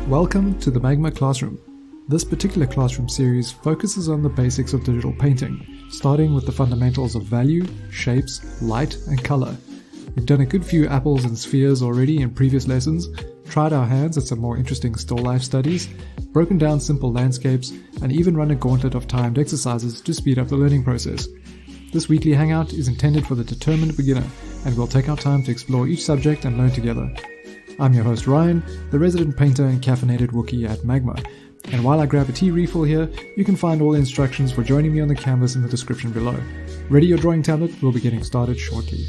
Welcome to the Magma Classroom. This particular classroom series focuses on the basics of digital painting, starting with the fundamentals of value, shapes, light, and color. We've done a good few apples and spheres already in previous lessons, tried our hands at some more interesting still life studies, broken down simple landscapes, and even run a gauntlet of timed exercises to speed up the learning process. This weekly hangout is intended for the determined beginner, and we'll take our time to explore each subject and learn together. I'm your host Ryan, the resident painter and caffeinated Wookiee at Magma, and while I grab a tea refill here, you can find all the instructions for joining me on the canvas in the description below. Ready your drawing tablet, we'll be getting started shortly.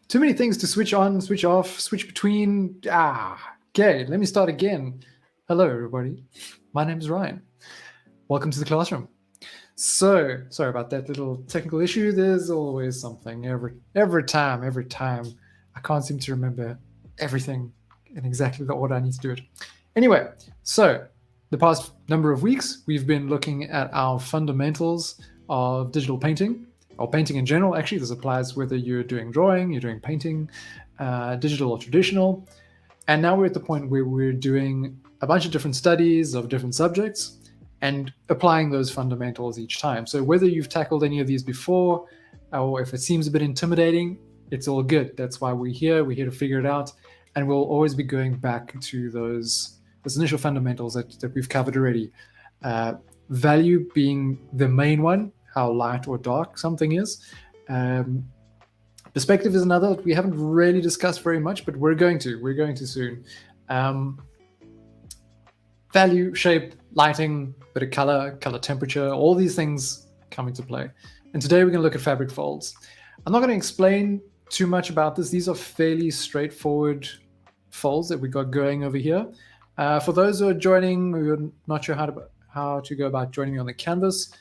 Too many things to switch on, switch off, switch between. Okay, let me start again. Hello, everybody. My name is Ryan. Welcome to the classroom. So, sorry about that little technical issue. There's always something every time. I can't seem to remember everything in exactly the order I need to do it. Anyway, so the past number of weeks, we've been looking at our fundamentals of digital painting, or painting in general. Actually, this applies whether you're doing drawing, you're doing painting, digital or traditional. And now we're at the point where we're doing a bunch of different studies of different subjects and applying those fundamentals each time. So whether you've tackled any of these before, or if it seems a bit intimidating, it's all good. That's why we're here. We're here to figure it out. And we'll always be going back to those initial fundamentals that we've covered already. Value being the main one, how light or dark something is. Perspective is another that we haven't really discussed very much, but we're going to soon. Value, shape, lighting, bit of color temperature, all these things come into play. And today we're going to look at fabric folds. I'm not going to explain too much about this. These are fairly straightforward folds that we got going over here. For those who are joining, who are not sure how to go about joining me on the canvas,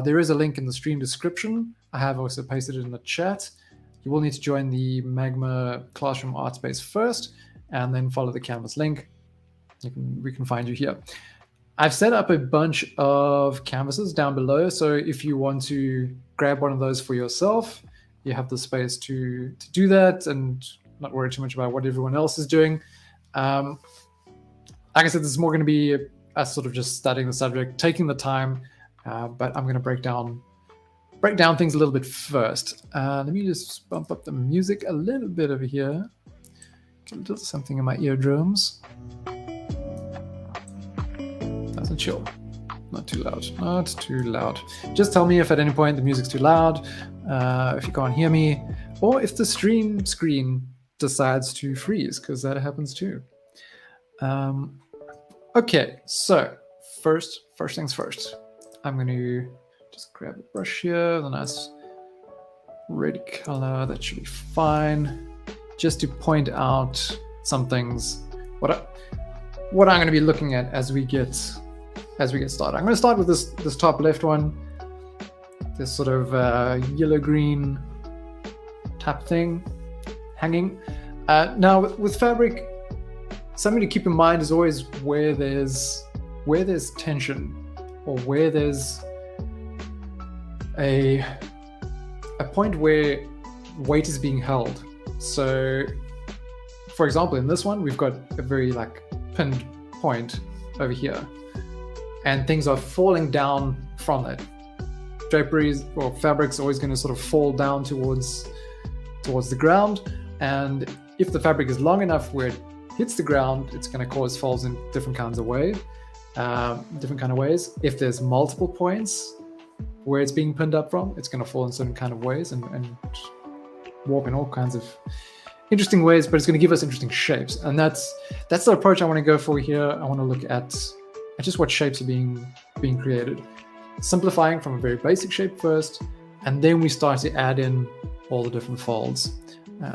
there is a link in the stream description. I have also pasted it in the chat. You will need to join the Magma Classroom Artspace first, and then follow the canvas link. We can find you here. I've set up a bunch of canvases down below, so if you want to grab one of those for yourself, you have the space to do that and not worry too much about what everyone else is doing. Like I said, this is more going to be us sort of just studying the subject, taking the time. But I'm going to break down things a little bit first. Let me just bump up the music a little bit over here. Get a little something in my eardrums. That's a chill. Not too loud, not too loud. Just tell me if at any point the music's too loud, if you can't hear me, or if the stream screen decides to freeze, because that happens too. Okay, so first things first. I'm going to just grab a brush here, the nice red color, that should be fine. Just to point out some things, what I'm going to be looking at as we get started. I'm going to start with this top left one, this sort of yellow-green type thing hanging. Now with fabric, something to keep in mind is always where there's tension, or where there's a point where weight is being held. So, for example, in this one, we've got a very pinned point over here, and things are falling down from it. Draperies or fabric's always going to sort of fall down towards the ground, and if the fabric is long enough where it hits the ground, it's going to cause falls in different kinds of ways. If there's multiple points where it's being pinned up from, it's going to fall in certain kind of ways and warp in all kinds of interesting ways, but it's going to give us interesting shapes. And that's the approach I want to go for here. I want to look at just what shapes are being created, simplifying from a very basic shape first, and then we start to add in all the different folds.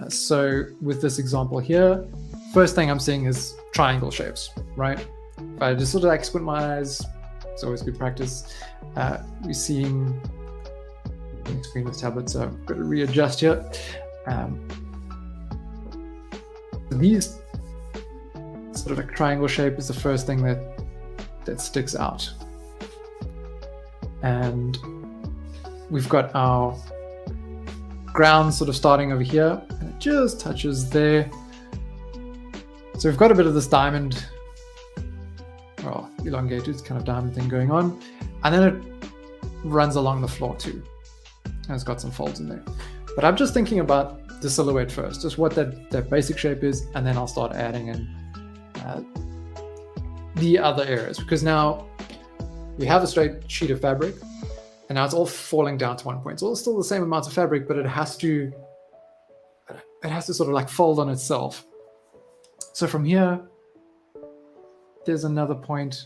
So with this example here, first thing I'm seeing is triangle shapes, right? If I just sort of squint my eyes, it's always good practice. We're seeing screen with tablet, so I've got to readjust here. These sort of triangle shape is the first thing that sticks out. And we've got our ground sort of starting over here, and it just touches there. So we've got a bit of this diamond, well, elongated kind of diamond thing going on, and then it runs along the floor too. And it's got some folds in there. But I'm just thinking about the silhouette first, just what that basic shape is, and then I'll start adding in the other areas, because now we have a straight sheet of fabric, and now it's all falling down to one point. So it's still the same amount of fabric, but it has to sort of fold on itself. So from here, there's another point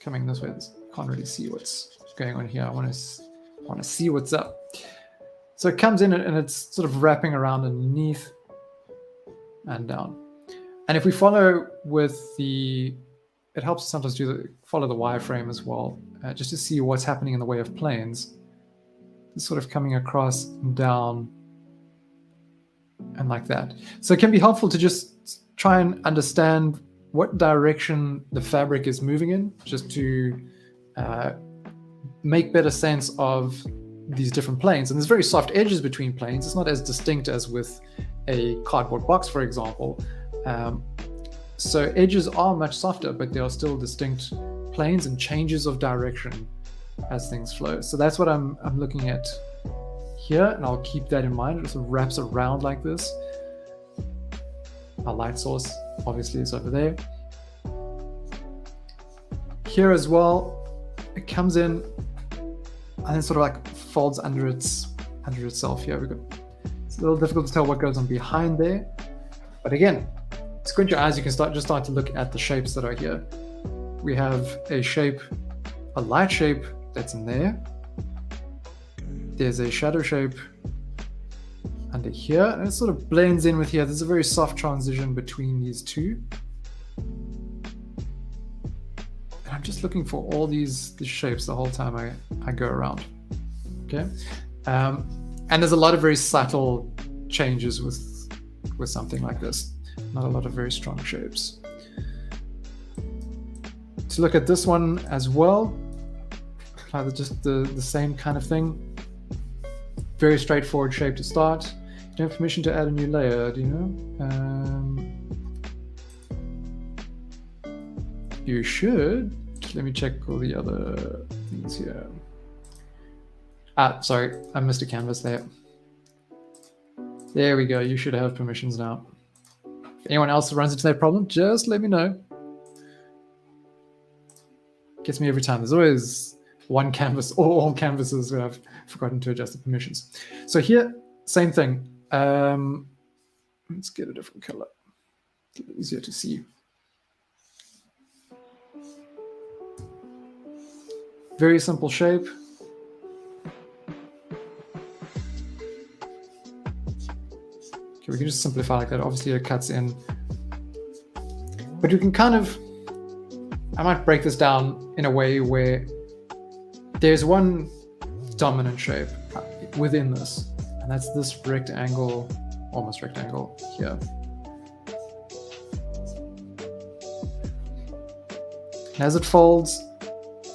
coming this way. Can't really see what's going on here. I want to see what's up. So it comes in and it's sort of wrapping around underneath and down. And if we follow with it helps sometimes follow the wireframe as well, just to see what's happening in the way of planes. It's sort of coming across and down and like that. So it can be helpful to just try and understand what direction the fabric is moving in, just to make better sense of these different planes. And there's very soft edges between planes. It's not as distinct as with a cardboard box, for example. So edges are much softer, but there are still distinct planes and changes of direction as things flow. So that's what I'm looking at here, and I'll keep that in mind. It sort of wraps around like this. Our light source obviously is over there. Here as well, it comes in and then sort of folds under itself here. It's a little difficult to tell what goes on behind there, but again, squint your eyes, you can start to look at the shapes that are here. We have a light shape that's in there. There's a shadow shape under here, and it sort of blends in with here. There's a very soft transition between these two. And I'm just looking for all these shapes the whole time I go around. Okay, and there's a lot of very subtle changes with something like this. Not a lot of very strong shapes. To look at this one as well, just the same kind of thing. Very straightforward shape to start. You don't have permission to add a new layer, do you know? You should. Let me check all the other things here. Sorry, I missed a canvas there. There we go, you should have permissions now. If anyone else runs into that problem, just let me know. Gets me every time. There's always one canvas or all canvases where I've forgotten to adjust the permissions. So here, same thing. Let's get a different color. It's a little easier to see. Very simple shape. Okay, we can just simplify like that. Obviously it cuts in. But you can kind of, I might break this down in a way where there's one dominant shape within this, and that's this rectangle, almost rectangle here. And as it folds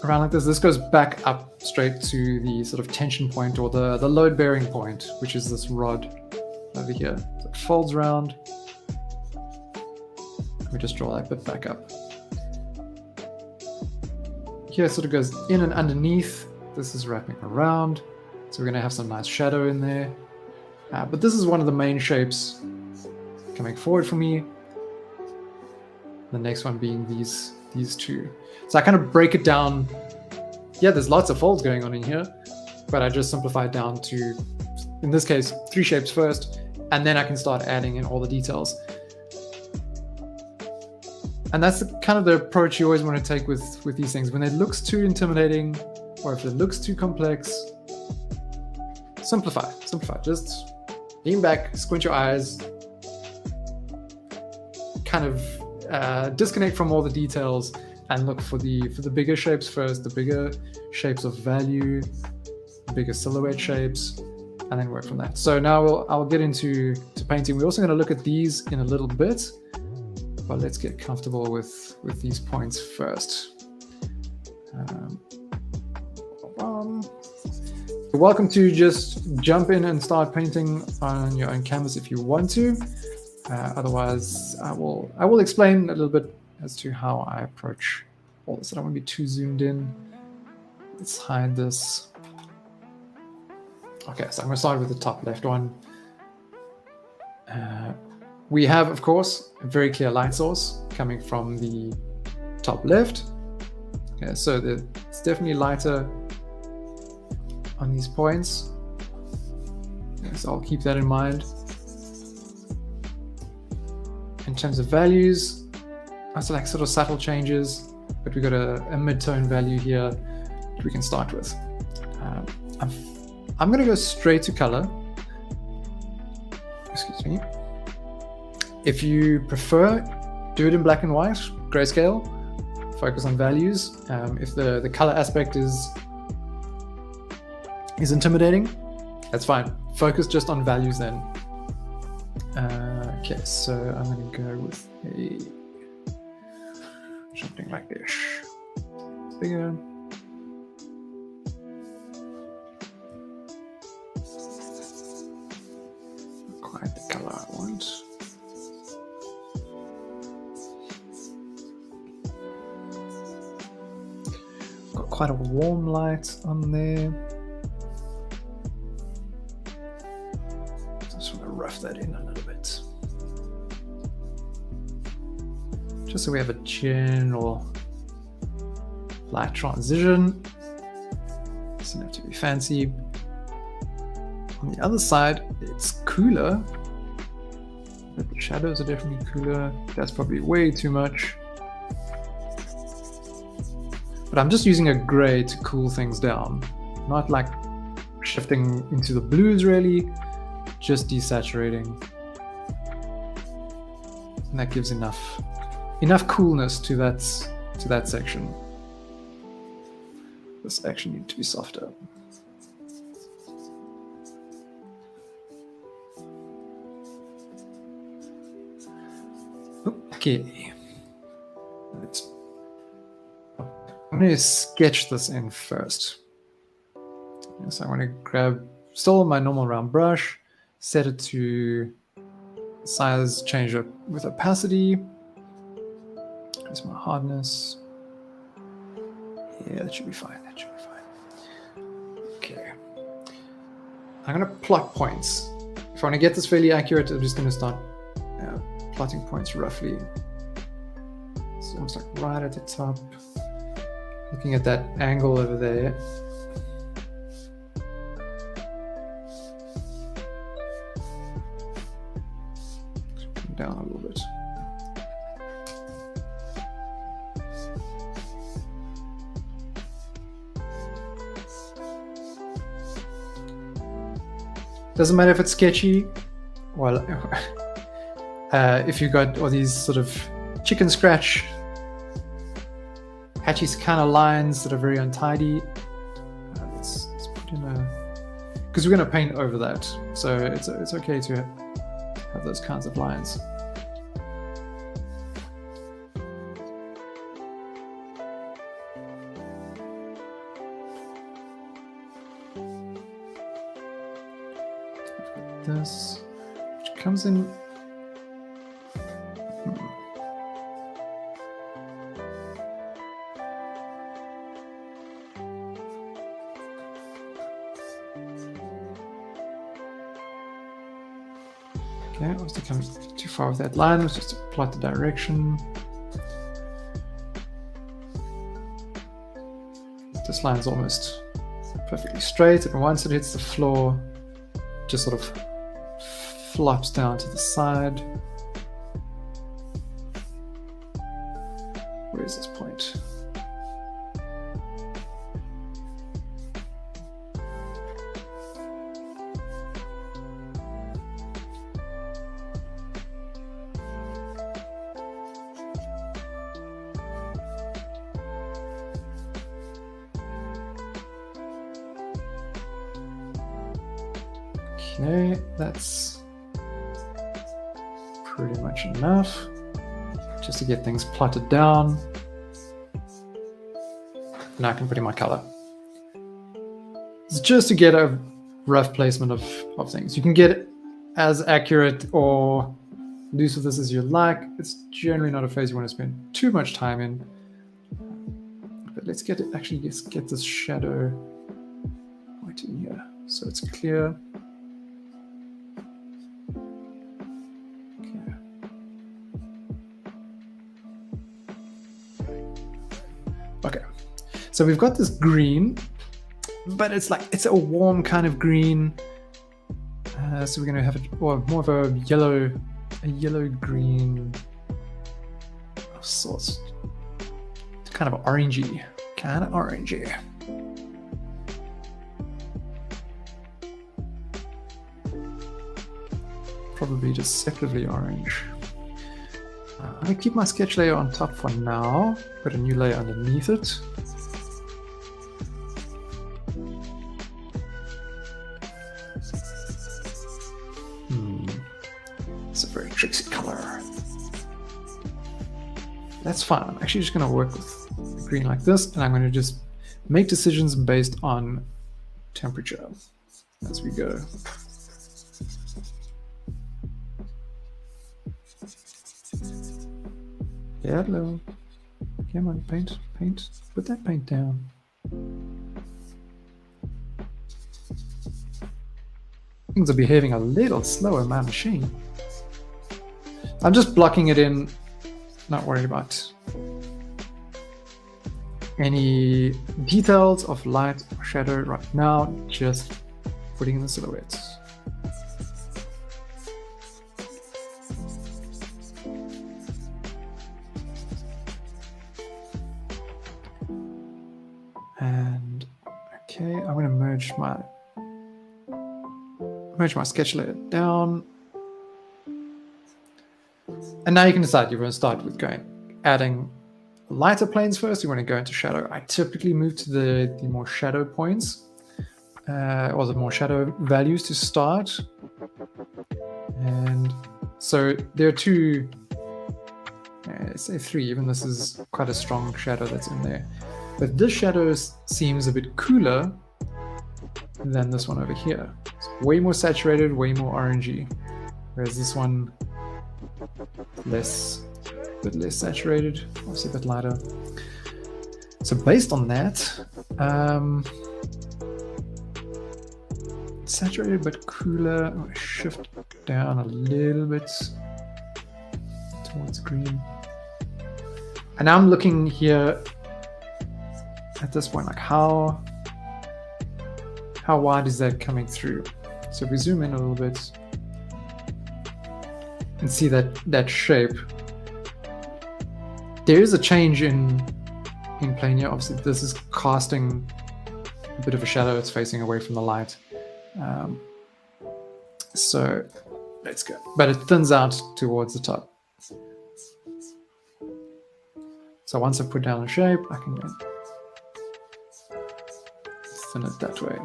around like this goes back up straight to the sort of tension point or the load bearing point, which is this rod over here. So it folds around. We just draw that bit back up. Here it sort of goes in and underneath. This is wrapping around. So we're going to have some nice shadow in there. But this is one of the main shapes coming forward for me. The next one being these two. So I kind of break it down. Yeah, there's lots of folds going on in here, but I just simplify it down to, in this case, 3 shapes first, and then I can start adding in all the details. And that's kind of the approach you always want to take with these things. When it looks too intimidating, or if it looks too complex, simplify. Just lean back, squint your eyes, kind of disconnect from all the details and look for the bigger shapes first, the bigger shapes of value, the bigger silhouette shapes, and then work from that. So now I'll get into painting. We're also going to look at these in a little bit, but let's get comfortable with these points first. You're welcome to just jump in and start painting on your own canvas if you want to. Otherwise, I will explain a little bit as to how I approach all this. I don't want to be too zoomed in. Let's hide this. Okay, so I'm going to start with the top left one. We have, of course, a very clear light source coming from the top left. Okay, so it's definitely lighter on these points. Okay, so I'll keep that in mind. In terms of values, I select sort of subtle changes, but we've got a mid-tone value here that we can start with. I'm going to go straight to color. Excuse me. If you prefer, do it in black and white, grayscale, focus on values. If the color aspect is intimidating, that's fine. Focus just on values then. Okay, so I'm going to go with something like this. Bigger. Not quite the color I want. Got quite a warm light on there. Just want to rough that in a little bit. Just so we have a general light transition. Doesn't have to be fancy. On the other side, it's cooler. But the shadows are definitely cooler. That's probably way too much. But I'm just using a gray to cool things down. Not like shifting into the blues really, just desaturating. And that gives enough coolness to that section. This section needs to be softer. Okay. I'm going to sketch this in first. So I want to grab still my normal round brush, set it to size, change it with opacity. There's my hardness. Yeah, that should be fine. That should be fine. Okay. I'm going to plot points. If I want to get this fairly accurate, I'm just going to start plotting points roughly. So almost like right at the top. Looking at that angle over there. Come down a little bit. Doesn't matter if it's sketchy. Well, if you got all these sort of chicken scratch, patchy kind of lines that are very untidy. Let's put in a, because we're going to paint over that, so it's okay to have those kinds of lines. This, which comes in. Okay, I was coming too far with that line. Let's just plot the direction. This line's almost perfectly straight, and once it hits the floor, it just sort of flops down to the side. Where is this point? Okay, that's pretty much enough just to get things plotted down. Now I can put in my color. It's just to get a rough placement of things. You can get as accurate or loose with this as you like. It's generally not a phase you want to spend too much time in. But let's get it, actually let's get this shadow right in here so it's clear. Okay, so we've got this green, but it's a warm kind of green. So we're going to have more of a yellow green of sorts, kind of orangey, Probably deceptively orange. I'm going to keep my sketch layer on top for now, put a new layer underneath it. It's a very tricksy color. That's fine. I'm actually just going to work with green like this, and I'm going to just make decisions based on temperature as we go. Yeah, hello. Come on, paint. Put that paint down. Things are behaving a little slower on my machine. I'm just blocking it in, not worried about any details of light or shadow right now, just putting in the silhouettes. And okay, I'm going to merge my sketch layer down. And now you can decide you want to start with adding lighter planes first. You want to go into shadow. I typically move to the more shadow points or the more shadow values to start. And so there are two, say three, even this is quite a strong shadow that's in there. But this shadow seems a bit cooler than this one over here. It's way more saturated, way more orangey. Whereas this one, a bit less saturated, also a bit lighter. So based on that, saturated but cooler. I'm going to shift down a little bit towards green. And now I'm looking here at this point, like how wide is that coming through? So if we zoom in a little bit and see that shape, there is a change in plane here. Obviously, this is casting a bit of a shadow. It's facing away from the light. So let's go. But it thins out towards the top. So once I put down a shape, I can thin it that way.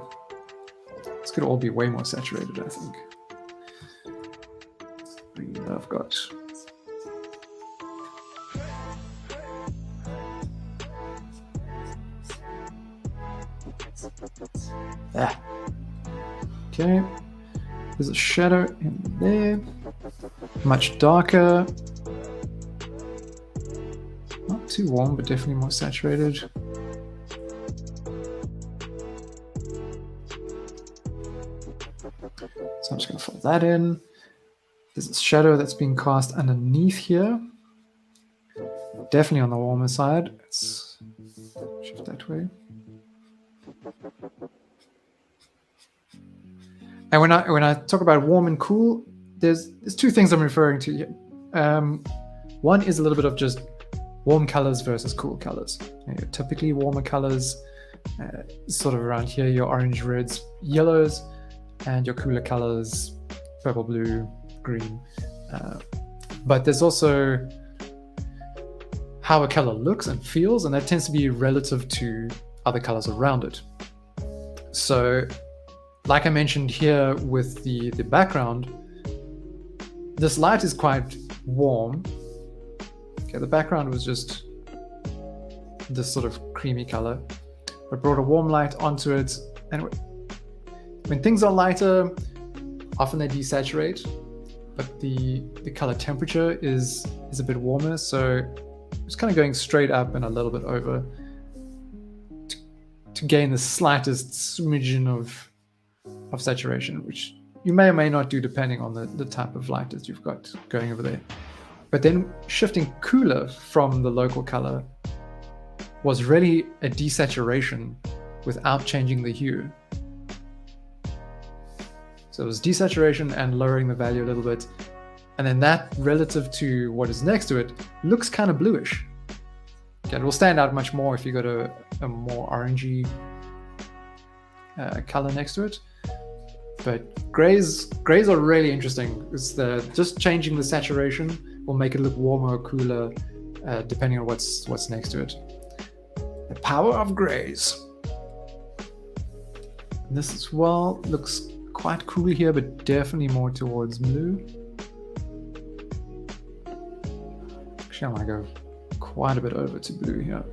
This could all be way more saturated, I think. I've got okay. There's a shadow in there. Much darker. Not too warm, but definitely more saturated. So I'm just going to fill that in. There's a shadow that's being cast underneath here. Definitely on the warmer side. Let's shift that way. And when I talk about warm and cool, there's two things I'm referring to here. One is a little bit of just warm colors versus cool colors. Typically warmer colors, sort of around here, your orange, reds, yellows, and your cooler colors, purple, blue, green. But there's also how a color looks and feels, and that tends to be relative to other colors around it. So like I mentioned here with the background, this light is quite warm. Okay, the background was just this sort of creamy color. I brought a warm light onto it, and when things are lighter, often they desaturate, but the color temperature is a bit warmer, so it's kind of going straight up and a little bit over to gain the slightest smidgen of saturation, which you may or may not do depending on the type of light that you've got going over there. But then shifting cooler from the local color was really a desaturation without changing the hue. So it was desaturation and lowering the value a little bit. And then that relative to what is next to it looks kind of bluish. Okay, it will stand out much more if you go to a more orangey color next to it. But grays are really interesting. It's just changing the saturation will make it look warmer or cooler depending on what's next to it. The power of grays. This as well looks quite cool here, but definitely more towards blue. Actually, I want to go quite a bit over to blue here.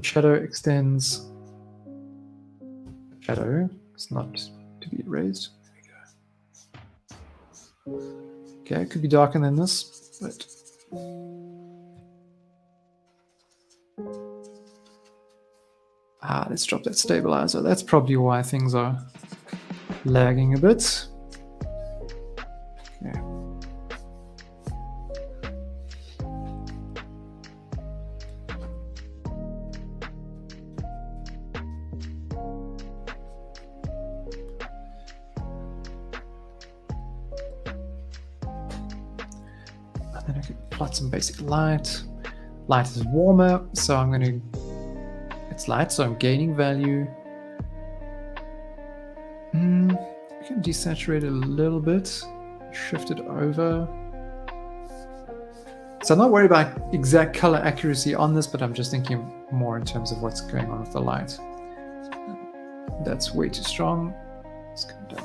Shadow extends. Shadow is not to be erased. There we go. Okay, it could be darker than this, but let's drop that stabilizer. That's probably why things are lagging a bit. Okay. And then I can plot some basic light. Light is warmer, so I'm going to it's light, so I'm gaining value. I can desaturate it a little bit, shift it over. So I'm not worried about exact color accuracy on this, but I'm just thinking more in terms of what's going on with the light. That's way too strong. Let's come down.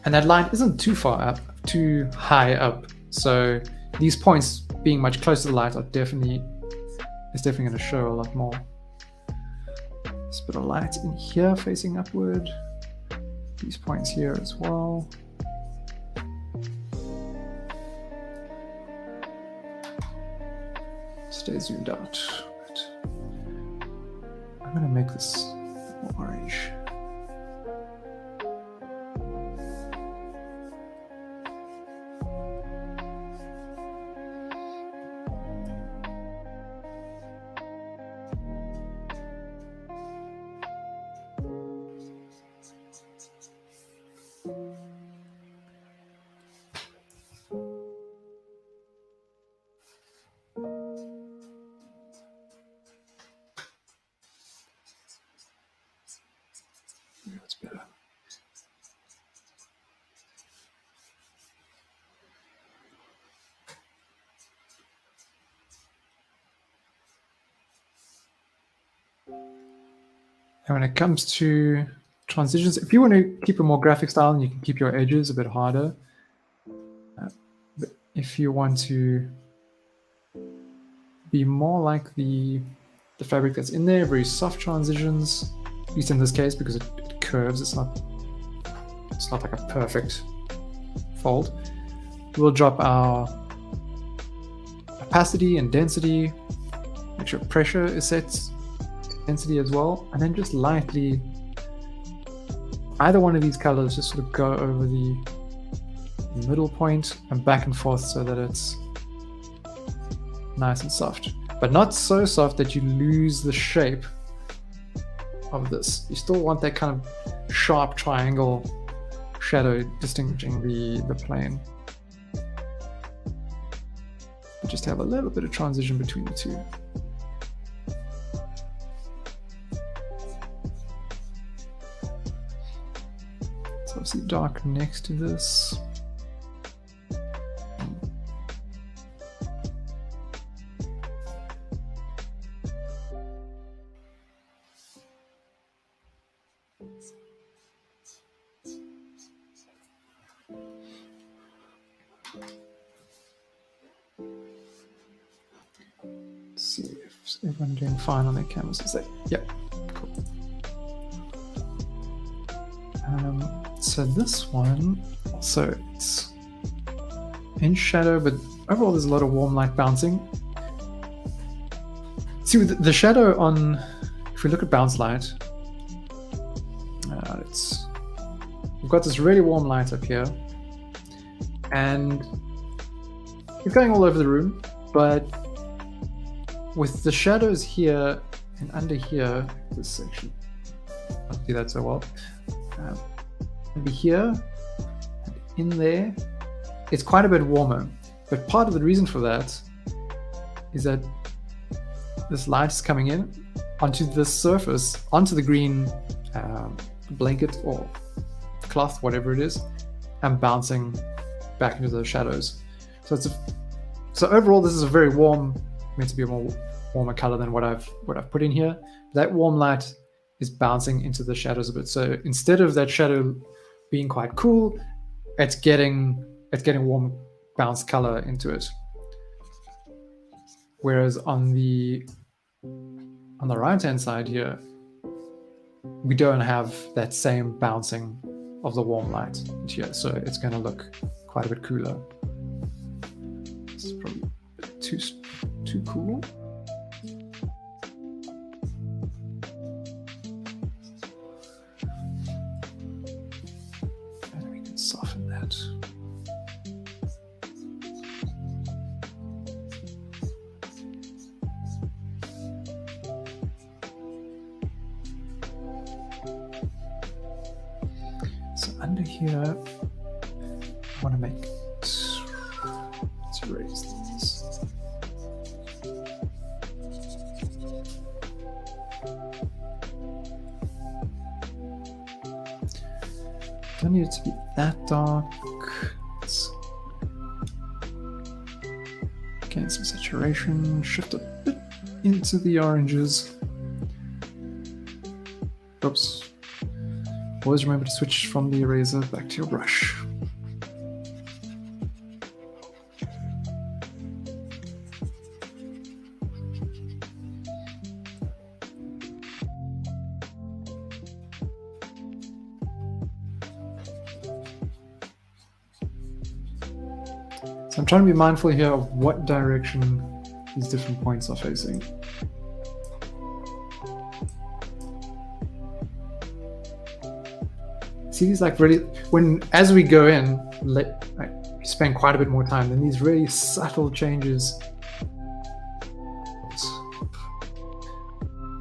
And that line isn't too far up, too high up. So these points being much closer to the light it's definitely going to show a lot more. Let's put a light in here facing upward. These points here as well. Stay zoomed out. I'm going to make this Orange. That's better. And when it comes to transitions, if you want to keep a more graphic style, and you can keep your edges a bit harder. But if you want to be more like the fabric that's in there, very soft transitions, at least in this case, because it curves, it's not like a perfect fold. We'll drop our opacity and density, make sure pressure is set to density as well, and then just lightly, either one of these colors, just sort of go over the middle point and back and forth so that it's nice and soft, but not so soft that you lose the shape of this. You still want that kind of sharp triangle shadow distinguishing the plane, but just have a little bit of transition between the two. It's obviously dark next to this. Let's see if everyone's doing fine on their cameras. Is that, yep, cool. So this one, so it's in shadow, but overall there's a lot of warm light bouncing. See, with the shadow on, if we look at bounce light, we've got this really warm light up here, and it's going all over the room, but with the shadows here and under here, this section, I don't do that so well. Maybe here, and in there, it's quite a bit warmer. But part of the reason for that is that this light is coming in onto the surface, onto the green blanket or cloth, whatever it is, and bouncing back into those shadows. So overall, this is a very warm, meant to be a more warmer color than what I've put in here. That warm light is bouncing into the shadows a bit. So instead of that shadow being quite cool, it's getting warm bounce color into it. Whereas on the right hand side here, we don't have that same bouncing of the warm light here, so it's going to look quite a bit cooler. This is probably a bit too cool. And we can soften that. So under here, I want to make it, let's erase these. Don't need it to be that dark. Let's gain some saturation, shift a bit into the oranges. Oops. Always remember to switch from the eraser back to your brush. So I'm trying to be mindful here of what direction these different points are facing. see these like really, as we go in, spend quite a bit more time, then these really subtle changes.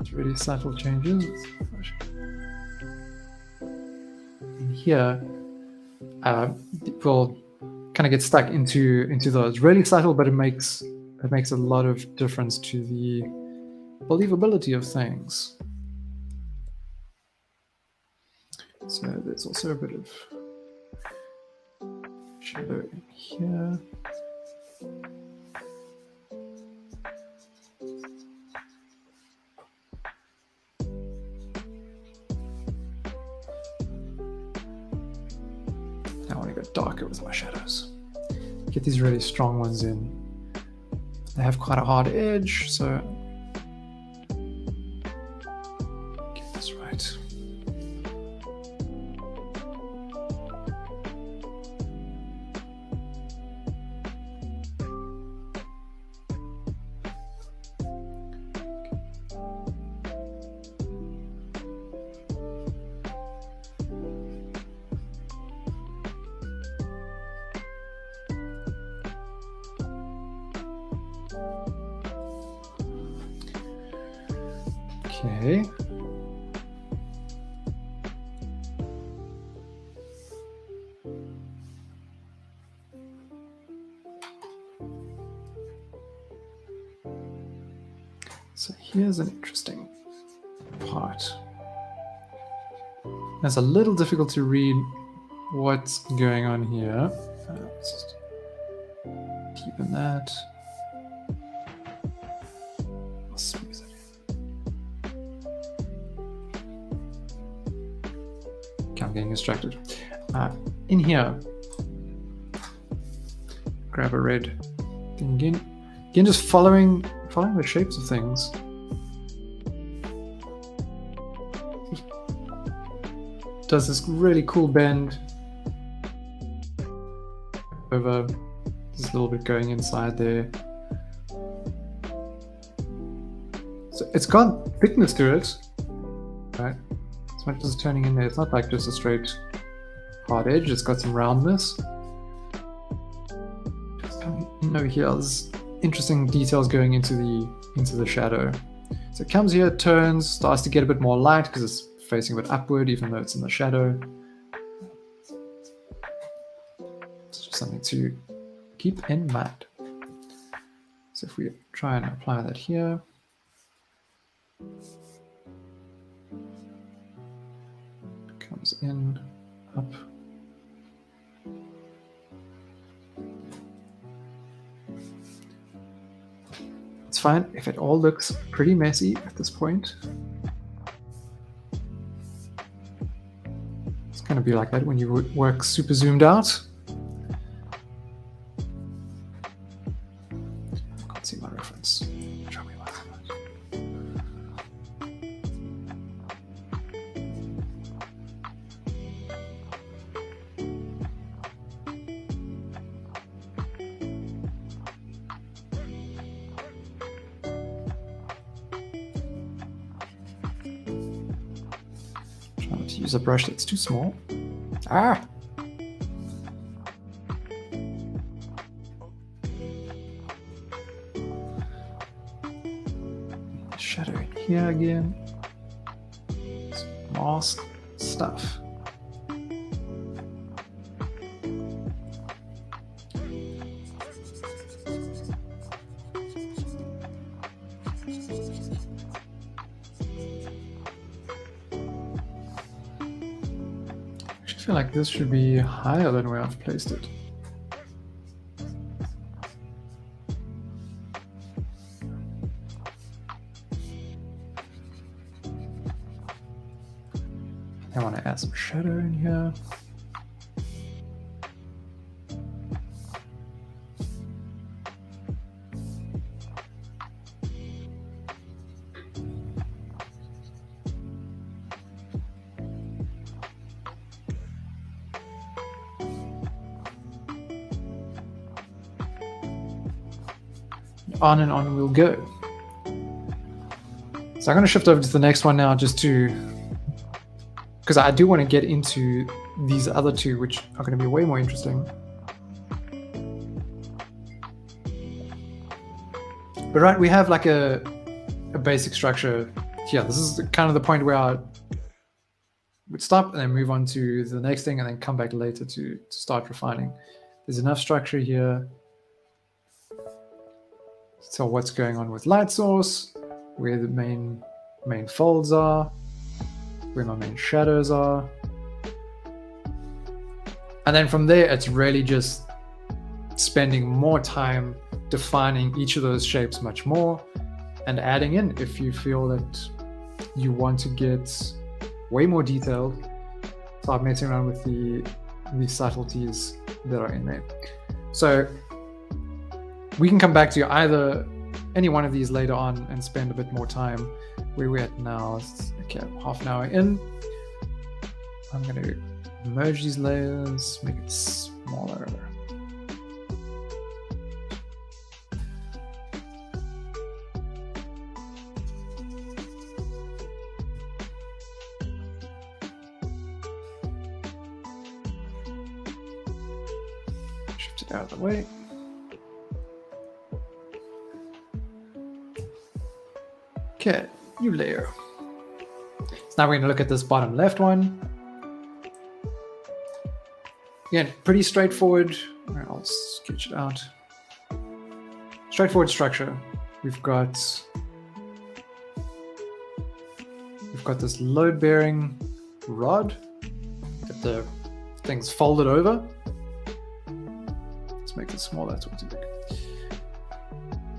It's really subtle changes. In here, we'll kind of get stuck into those. Really subtle, but it makes a lot of difference to the believability of things. So there's also a bit of shadow in here. I want to go darker with my shadows. Get these really strong ones in. They have quite a hard edge, so get this right. Okay. So here's an interesting part. It's a little difficult to read what's going on here. Let's just keep in that. I'll smooth it. I'm getting distracted. In here, grab a red thing again. Again, just following the shapes of things. Does this really cool bend over, just a little bit going inside there. So it's got thickness to it, right? As much as it's turning in there, it's not like just a straight hard edge, it's got some roundness. Just coming in over here, there's interesting details going into the shadow. So it comes here, turns, starts to get a bit more light because it's facing a bit upward, even though it's in the shadow. It's just something to keep in mind. So if we try and apply that here, comes in, up. It's fine if it all looks pretty messy at this point. It's going to be like that when you work super zoomed out. I can't see my reference. Show me my reference. To use a brush that's too small. Ah! Shadow in here again. Some mask stuff. I feel like this should be higher than where I've placed it. I want to add some shadow in here. On and on we'll go. So I'm going to shift over to the next one now just to because I do want to get into these other two, which are going to be way more interesting. But right, we have like a basic structure here. This is kind of the point where I would stop and then move on to the next thing and then come back later to start refining. There's enough structure here. So what's going on with light source, where the main folds are, where my main shadows are. And then from there, it's really just spending more time defining each of those shapes much more and adding in if you feel that you want to get way more detailed. Start messing around with the subtleties that are in there. So we can come back to either any one of these later on and spend a bit more time. Where we're at now, okay, half an hour in. I'm going to merge these layers, make it smaller. Shift it out of the way. Okay, new layer. So now we're going to look at this bottom left one. Again, pretty straightforward. I'll sketch it out. Straightforward structure. We've got this load-bearing rod that the thing's folded over. Let's make it smaller. That's way too big.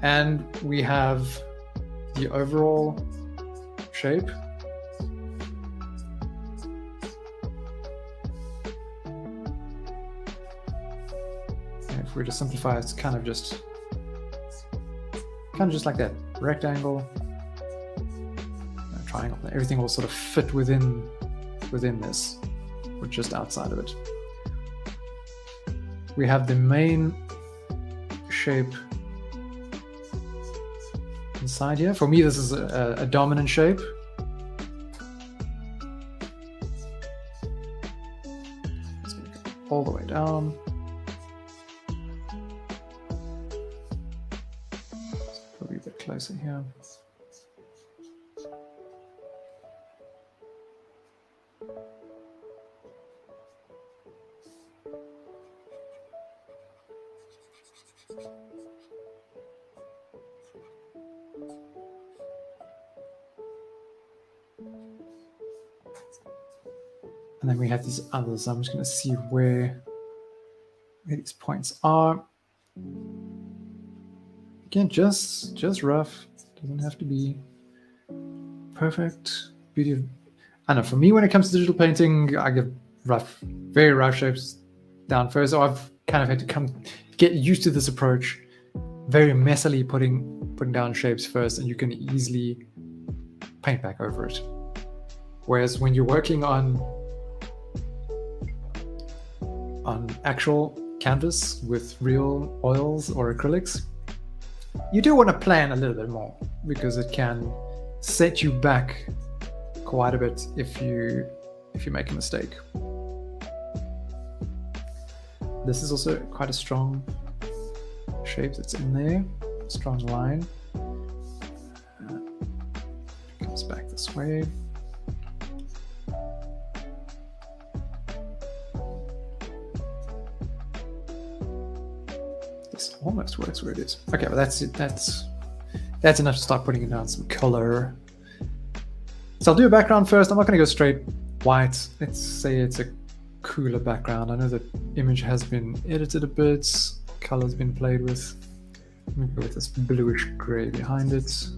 And we have the overall shape. And if we were to simplify, it's kind of just like that rectangle, triangle. Everything will sort of fit within this, or just outside of it. We have the main shape inside here. For me, this is a dominant shape. Let's go all the way down. Probably a bit closer here. And then we have these others. I'm just going to see where these points are. Again, just rough. Doesn't have to be perfect. Beauty of, I don't know, for me, when it comes to digital painting, I give rough, very rough shapes down first. So I've kind of had to get used to this approach, very messily putting down shapes first, and you can easily paint back over it. Whereas when you're working on actual canvas with real oils or acrylics, you do want to plan a little bit more, because it can set you back quite a bit if you make a mistake. This is also quite a strong shape that's in there, strong line. Comes back this way. This almost works where it is. Okay, but that's it. That's enough to start putting down some color. So I'll do a background first. I'm not going to go straight white. Let's say it's a cooler background. I know the image has been edited a bit. Color's been played with. Let me go with this bluish gray behind it.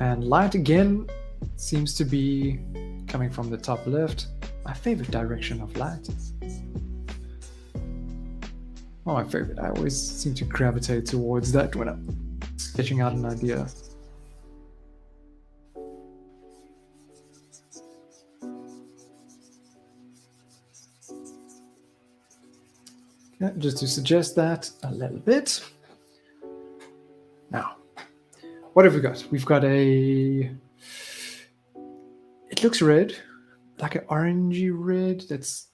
And light again seems to be coming from the top left. My favorite direction of light. Oh, my favorite. I always seem to gravitate towards that when I'm sketching out an idea. Okay, just to suggest that a little bit. Now, what have we got? We've got a... It looks red, like an orangey red. That's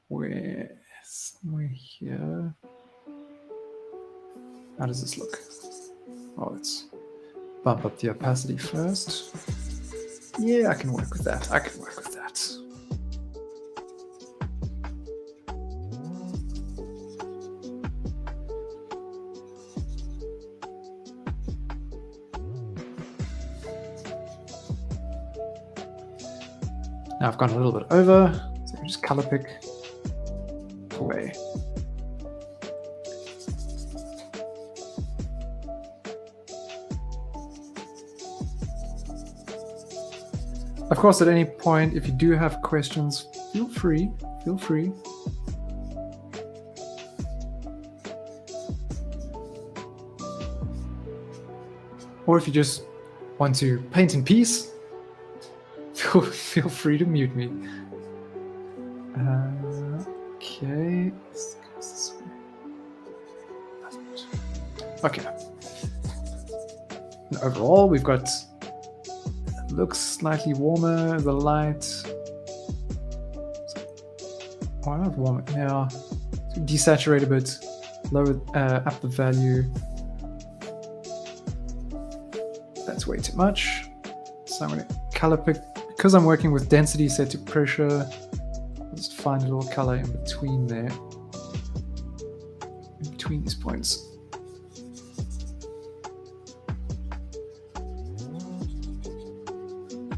where... somewhere here. How does this look? Oh, let's bump up the opacity first. Yeah, I can work with that. I can work with that. Now I've gone a little bit over, so I can just color pick away. Of course, at any point, if you do have questions, feel free. Or if you just want to paint in peace, feel free to mute me. Okay. Okay. And overall, we've got... looks slightly warmer, the light. Oh, not warmer. Yeah. So desaturate a bit, lower, up the value. That's way too much. So I'm going to color pick. Because I'm working with density set to pressure, I'll just find a little color in between there. In between these points.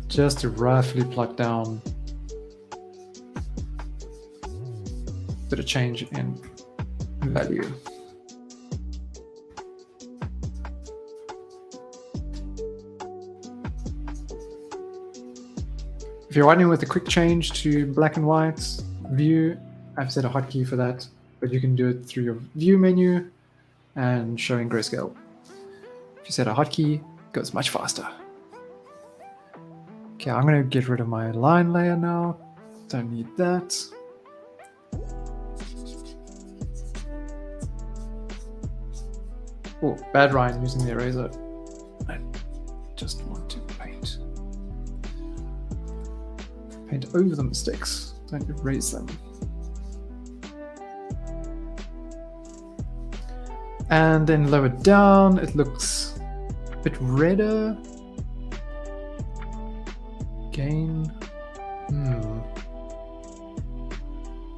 Just to roughly plot down a bit of change in value. If you're writing with a quick change to black and white view, I've set a hotkey for that, but you can do it through your view menu and showing grayscale. If you set a hotkey, it goes much faster. Okay, I'm going to get rid of my line layer now. Don't need that. Oh, bad Ryan using the eraser. I just want to paint. Paint over the mistakes, don't erase them. And then lower down, it looks a bit redder. Gain.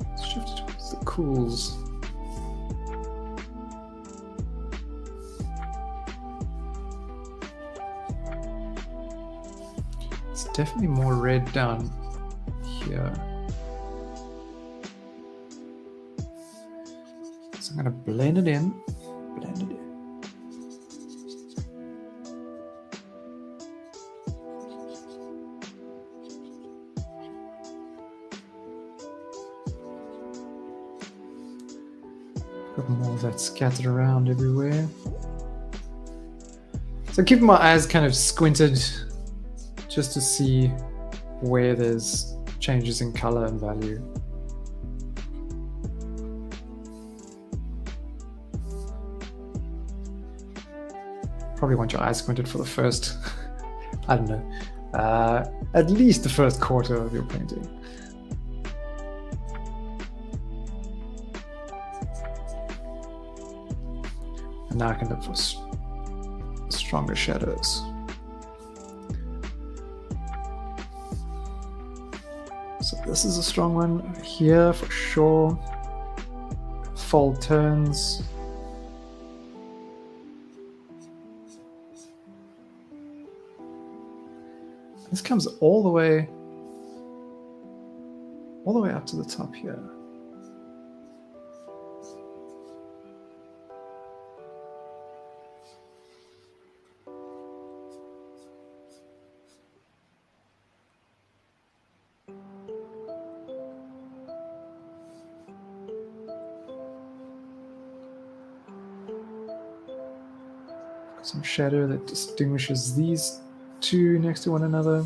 Let's shift it towards the cools. It's definitely more red down here. So I'm going to blend it in. Got more of that scattered around everywhere. So keeping my eyes kind of squinted just to see where there's changes in color and value. Probably want your eyes squinted for the first, I don't know, at least the first quarter of your painting. And now I can look for stronger shadows. So this is a strong one over here for sure. Fold turns. This comes all the way up to the top here. Some shadow that distinguishes these two next to one another.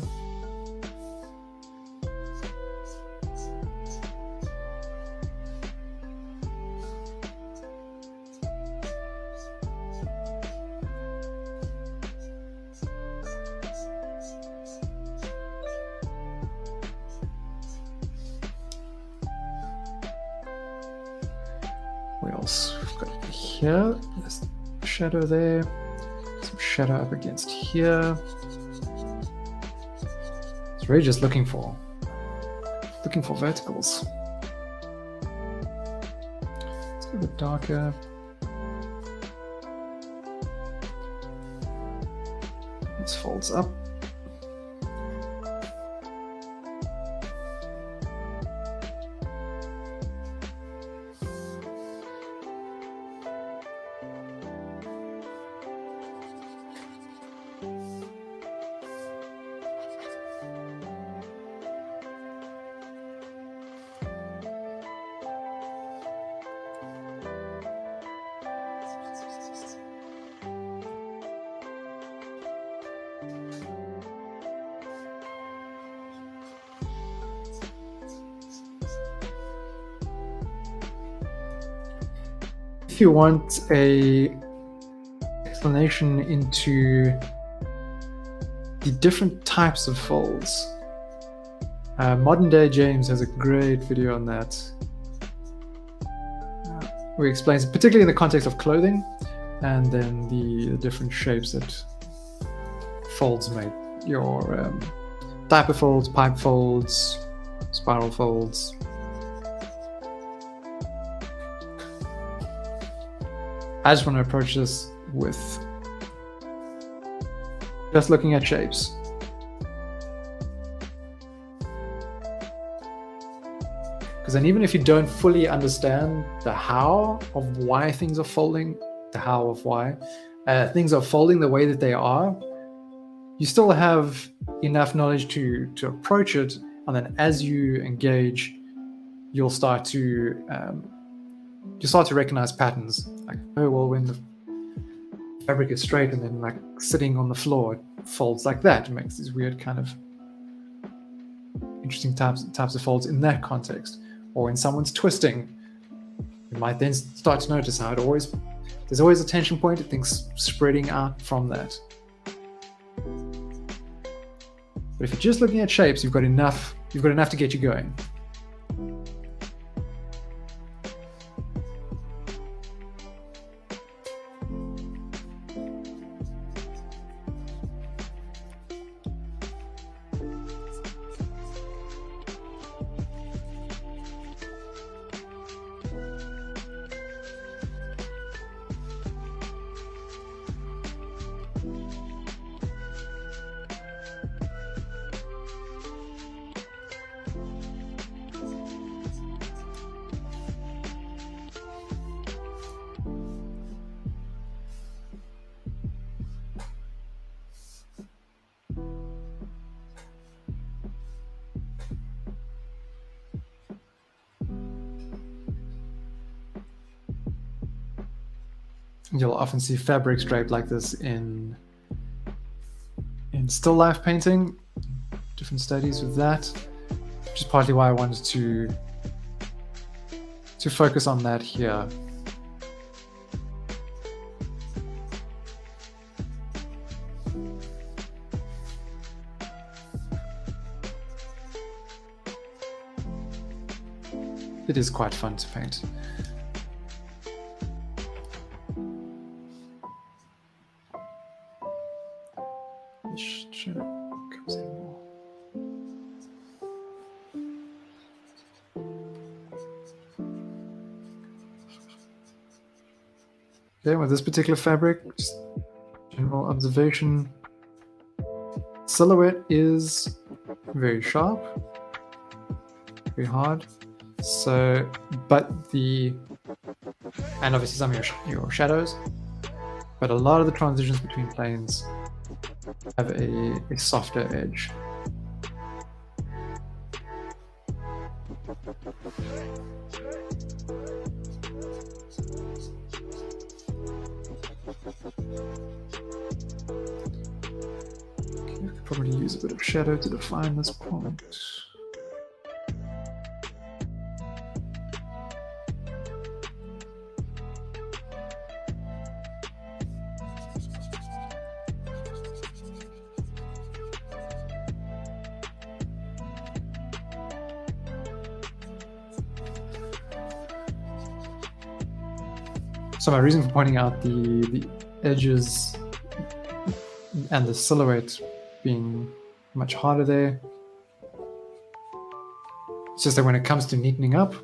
else? We've got here, there's a shadow there, some shadow up against here. It's really just looking for verticals. Let's go a bit darker. This folds up. If you want a explanation into the different types of folds, Modern Day James has a great video on that. Where he explains, particularly in the context of clothing, and then the different shapes that folds make. Your diaper folds, pipe folds, spiral folds. I just want to approach this with just looking at shapes. Because then even if you don't fully understand the how of why things are folding, the how of why things are folding the way that they are, you still have enough knowledge to approach it, and then as you engage, you'll start to recognize patterns. Like, oh well, when the fabric is straight and then like sitting on the floor, it folds like that. It makes these weird kind of interesting types of folds in that context. Or when someone's twisting, you might then start to notice how there's always a tension point, things spreading out from that. But if you're just looking at shapes, you've got enough to get you going. You'll often see fabrics draped like this in still life painting, different studies with that, which is partly why I wanted to focus on that here. It is quite fun to paint. Okay, with this particular fabric, just general observation, silhouette is very sharp, very hard. So, and obviously some of your shadows, but a lot of the transitions between planes have a softer edge. Probably use a bit of shadow to define this point. So my reason for pointing out the edges and the silhouette being much harder there, it's just that when it comes to neatening up,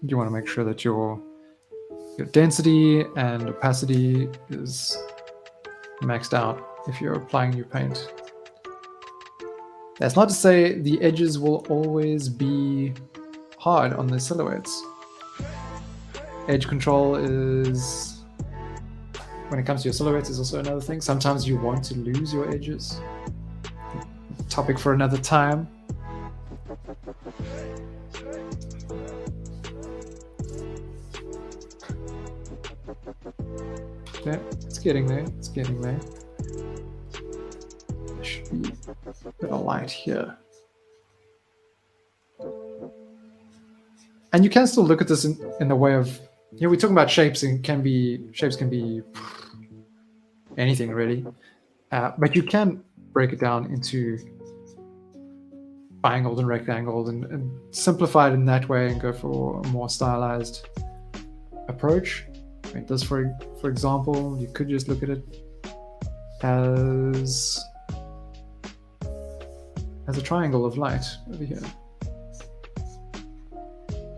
you want to make sure that your density and opacity is maxed out if you're applying new paint. That's not to say the edges will always be hard on the silhouettes. Edge control is, when it comes to your silhouettes, is also another thing. Sometimes you want to lose your edges. Topic for another time. Yeah, it's getting there, it's getting there. There should be a bit of light here. And you can still look at this in the way of, we're talking about shapes, and shapes can be anything really. But you can break it down into triangles and rectangles and simplify it in that way and go for a more stylized approach. Like this, for example, you could just look at it as a triangle of light over here.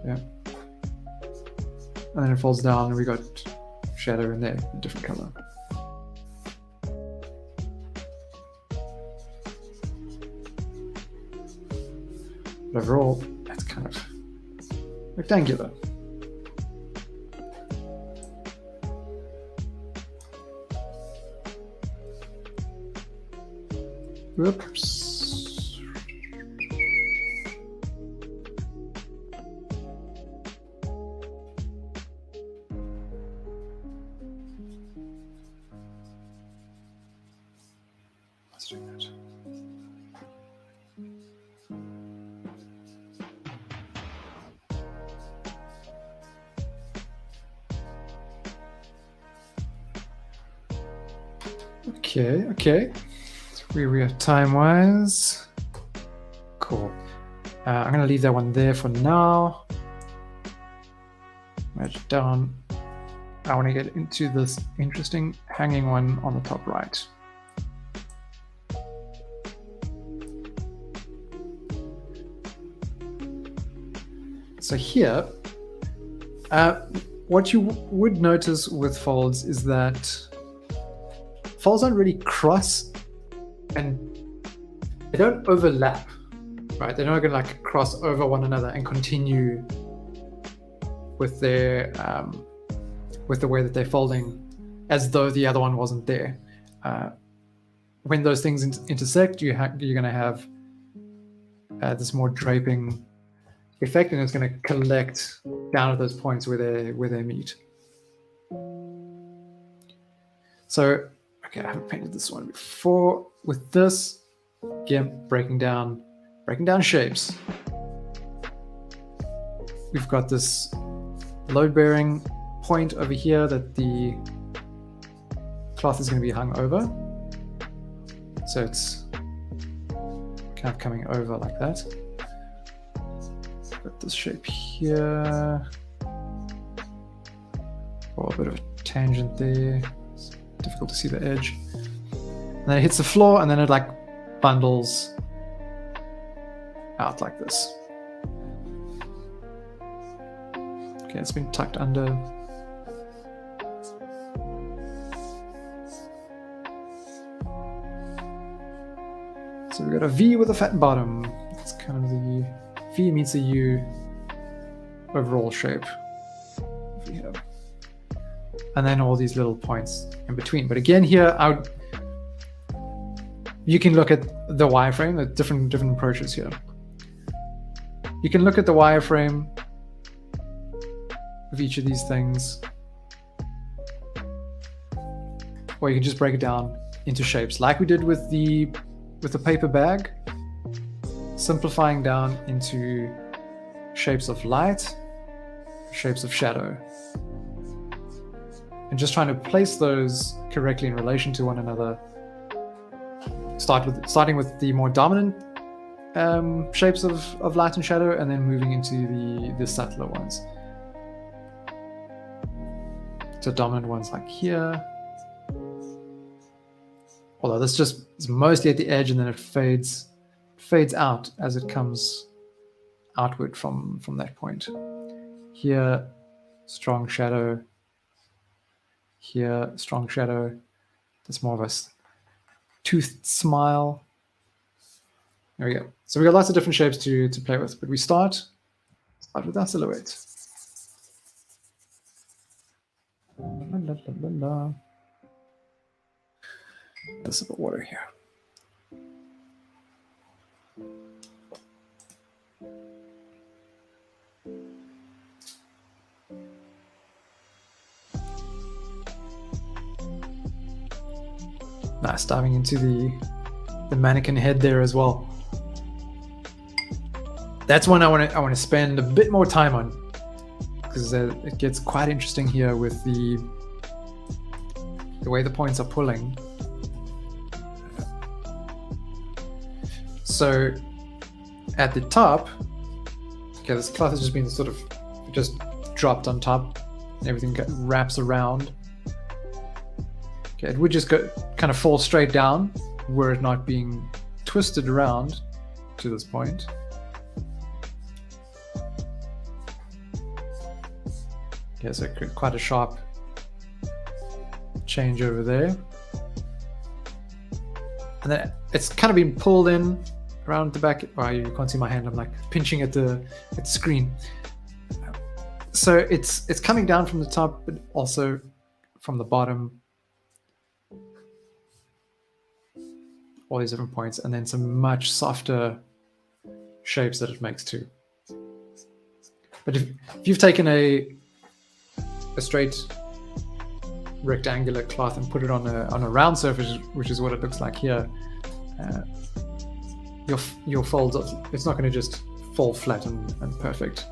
Yeah. And then it falls down and we got shadow in there, a different color. But overall, that's kind of rectangular. Whoops. Let's do that. Okay. Where we are time-wise. Cool. I'm going to leave that one there for now. Merge it down. I want to get into this interesting hanging one on the top right. So here, what you would notice with folds is that folds don't really cross and they don't overlap, right? They're not going to like cross over one another and continue with their with the way that they're folding, as though the other one wasn't there. When those things intersect, you're going to have this more draping effect, and it's going to collect down at those points where they meet. So, okay, I haven't painted this one before. With this, again, breaking down shapes. We've got this load-bearing point over here that the cloth is going to be hung over. So it's kind of coming over like that. Got this shape here. Oh, a bit of a tangent there. It's difficult to see the edge. And then it hits the floor, and then it like bundles out like this. Okay, it's been tucked under. So we've got a V with a fat bottom. It's kind of the V meets a U overall shape. And then all these little points in between. But again, here you can look at the wireframe. There are different approaches here. You can look at the wireframe of each of these things, or you can just break it down into shapes, like we did with the paper bag, simplifying down into shapes of light, shapes of shadow, and just trying to place those correctly in relation to one another. Starting with the more dominant shapes of light and shadow, and then moving into the subtler ones the dominant ones like here. Although this just is mostly at the edge, and then it fades out as it comes outward from that point. Here, strong shadow. Here, strong shadow. That's more of a toothed smile. There we go. So we got lots of different shapes to play with, but we start with our silhouette. La, la, la, la, la. A sip of water here. Nice, diving into the mannequin head there as well. That's one I want to spend a bit more time on, because it gets quite interesting here with the way the points are pulling. So at the top, okay, this cloth has just been sort of just dropped on top, and everything wraps around. Okay, it would just kind of fall straight down were it not being twisted around to this point. Okay, so quite a sharp change over there. And then it's kind of been pulled in around the back. Oh, you can't see my hand. I'm like pinching at the screen. So it's coming down from the top, but also from the bottom. All these different points, and then some much softer shapes that it makes too. But if you've taken a straight rectangular cloth and put it on a round surface, which is what it looks like here, your folds, it's not going to just fall flat and perfect.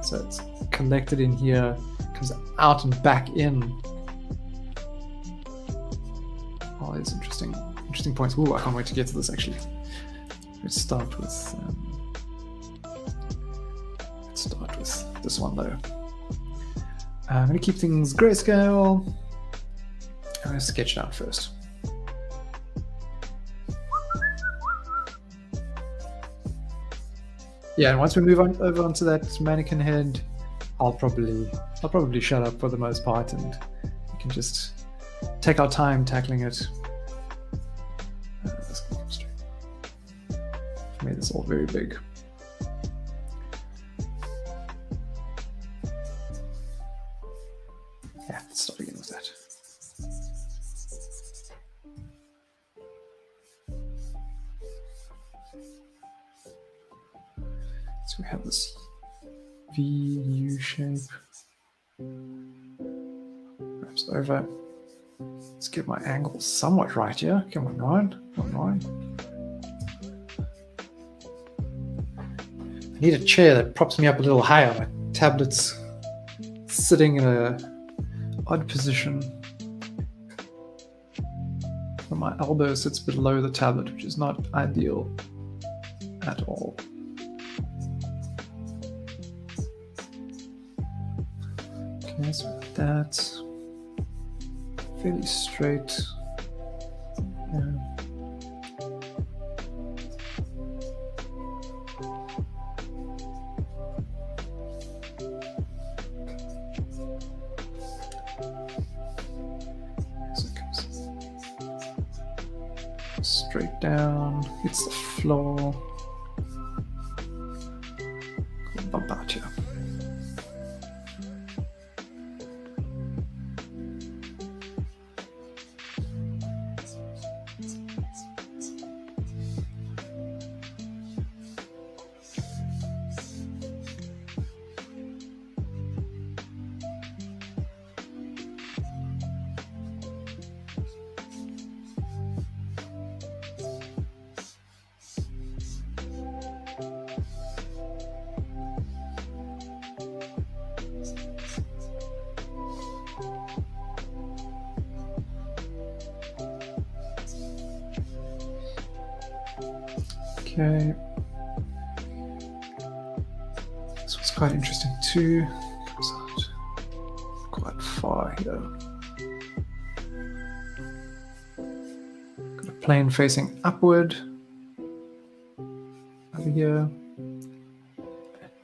So it's collected in here, comes out and back in. Oh, it's interesting points. Ooh, I can't wait to get to this actually. Let's start with this one though. I'm going to keep things grayscale. I'm going to sketch it out first. Yeah, and once we move on over onto that mannequin head, I'll probably shut up for the most part, and we can just take our time tackling it. Let's go straight. I made this all very big. Yeah, let's start again with that. So we have this V-U shape. Wraps over. Let's get my angle somewhat right here. Come on, Ryan. Come on, Ryan. I need a chair that props me up a little higher. My tablet's sitting in a odd position. So my elbow sits below the tablet, which is not ideal at all. Okay, so with that, fairly straight. Yeah. So it comes straight down, hits the floor. Bump out here. Okay, this was quite interesting too. Comes out quite far. far here. Got a plane facing upward over here.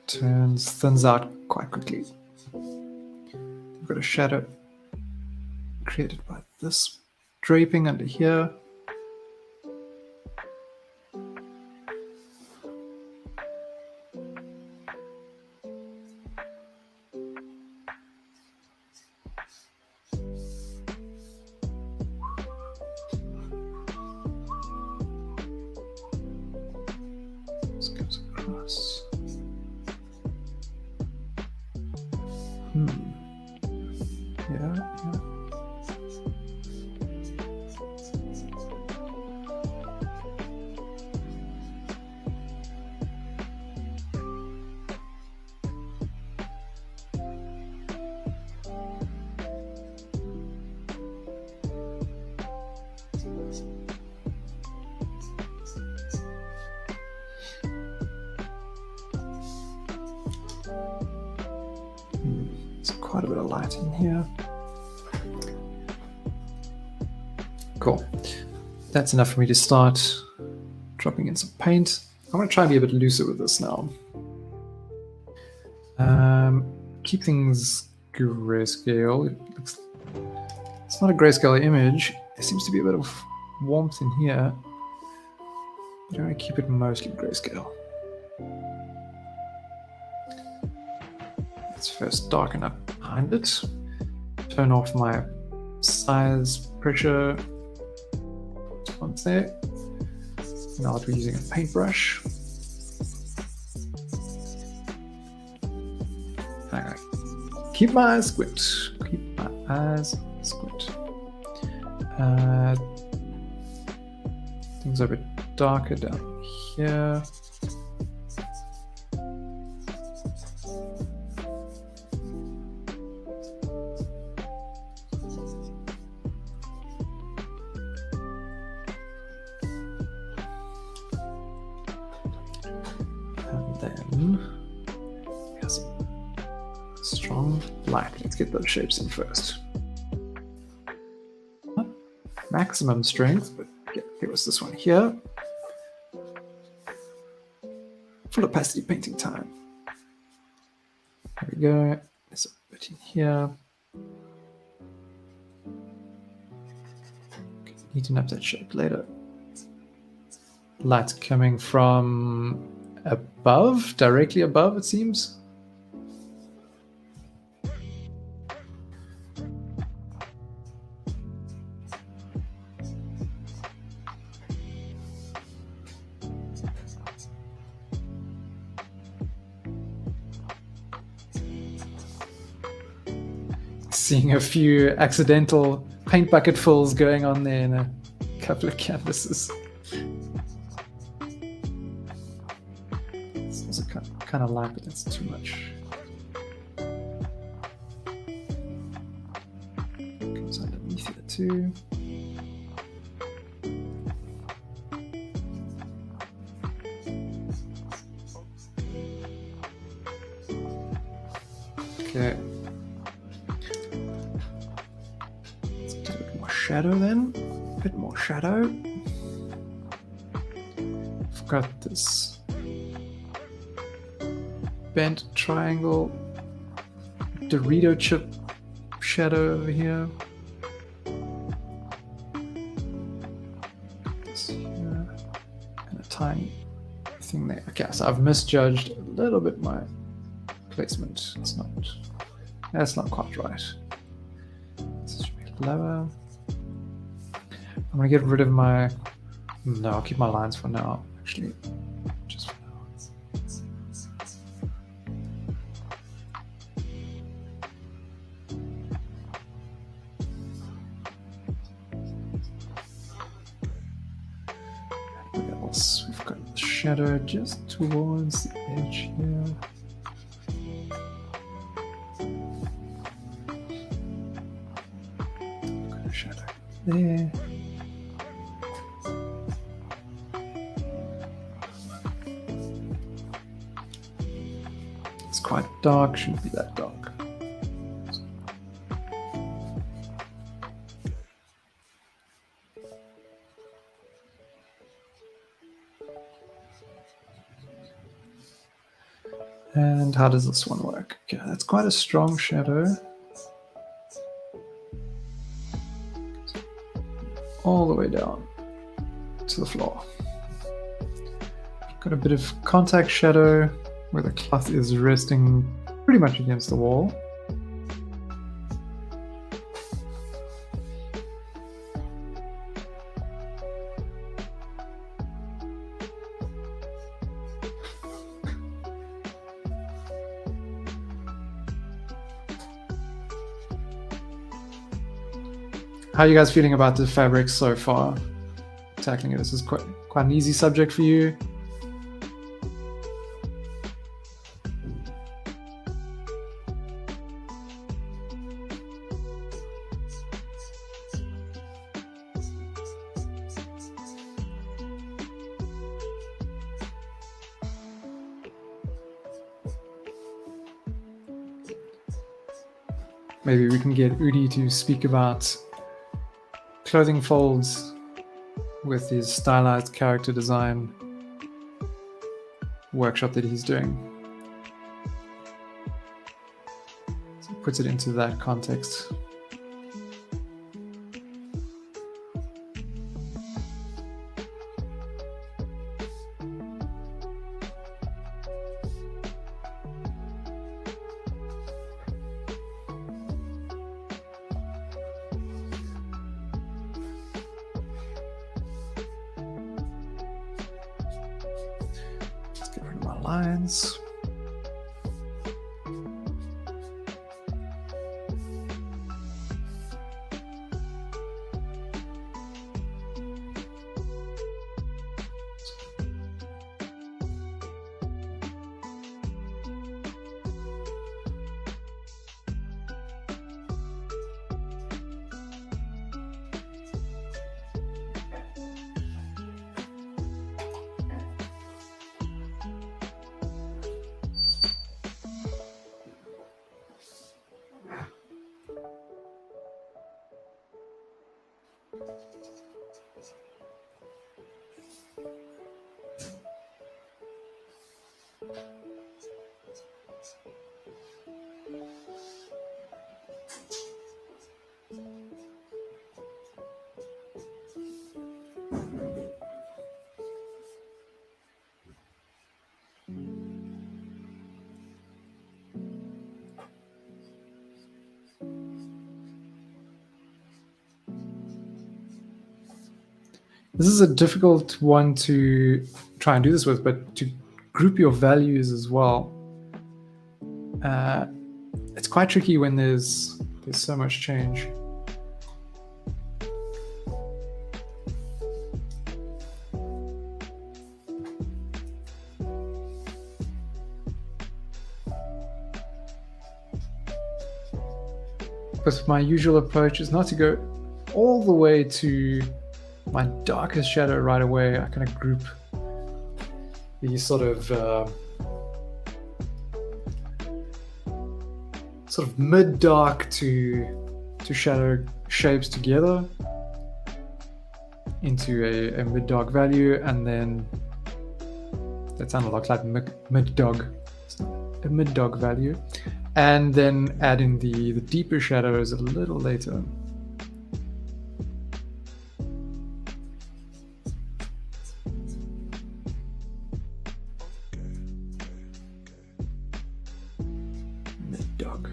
It thins out quite quickly. We've got a shadow created by this draping under here. This goes across. Yeah. There's quite a bit of light in here. Cool. That's enough for me to start dropping in some paint. I'm going to try and be a bit looser with this now. Keep things grayscale. It's not a grayscale image. There seems to be a bit of warmth in here. But I'm going to keep it mostly grayscale. Let's first darken up behind it. Turn off my size pressure once there. Now that we're using a paintbrush. Okay. Keep my eyes squint. Keep my eyes squint. Things are a bit darker down here. Then we have some strong light. Let's get those shapes in first. Not maximum strength, but here was this one here. Full opacity painting time. There we go. There's a bit in here. Neaten up that shape later. Light coming from above, directly above, it seems. Seeing a few accidental paint bucket fills going on there in a couple of canvases. Kind of light, but that's too much. Comes underneath it too. Okay. Let's get a bit more shadow then. A bit more shadow. I've got this bent triangle Dorito chip shadow over here. This here. And a tiny thing there. Okay, so I've misjudged a little bit my placement. That's not quite right. This should be lower. I'm gonna get rid of my, no, I'll keep my lines for now, actually. Just for now. We've got the shadow just towards the edge here. Got a shadow there. It's quite dark, shouldn't be that dark. And how does this one work? Okay, that's quite a strong shadow. All the way down to the floor. Got a bit of contact shadow where the cloth is resting pretty much against the wall. How are you guys feeling about the fabric so far? Tackling it. This is quite an easy subject for you. Maybe we can get Udi to speak about clothing folds with his stylized character design workshop that he's doing. So he puts it into that context. Lines. This is a difficult one to try and do this with, but to group your values as well. It's quite tricky when there's so much change. But my usual approach is not to go all the way to my darkest shadow right away. I kind of group these sort of mid-dark to shadow shapes together into a mid-dark value, and then that sounded like mid-dog. It's not a mid-dog value, and then add in the deeper shadows a little later. Mid-dog.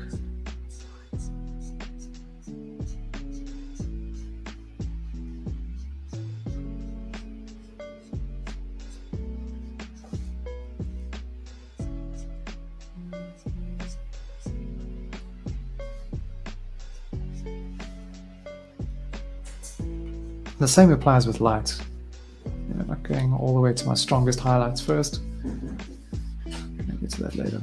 The same applies with light. Not going all the way to my strongest highlights first. I'll get to that later.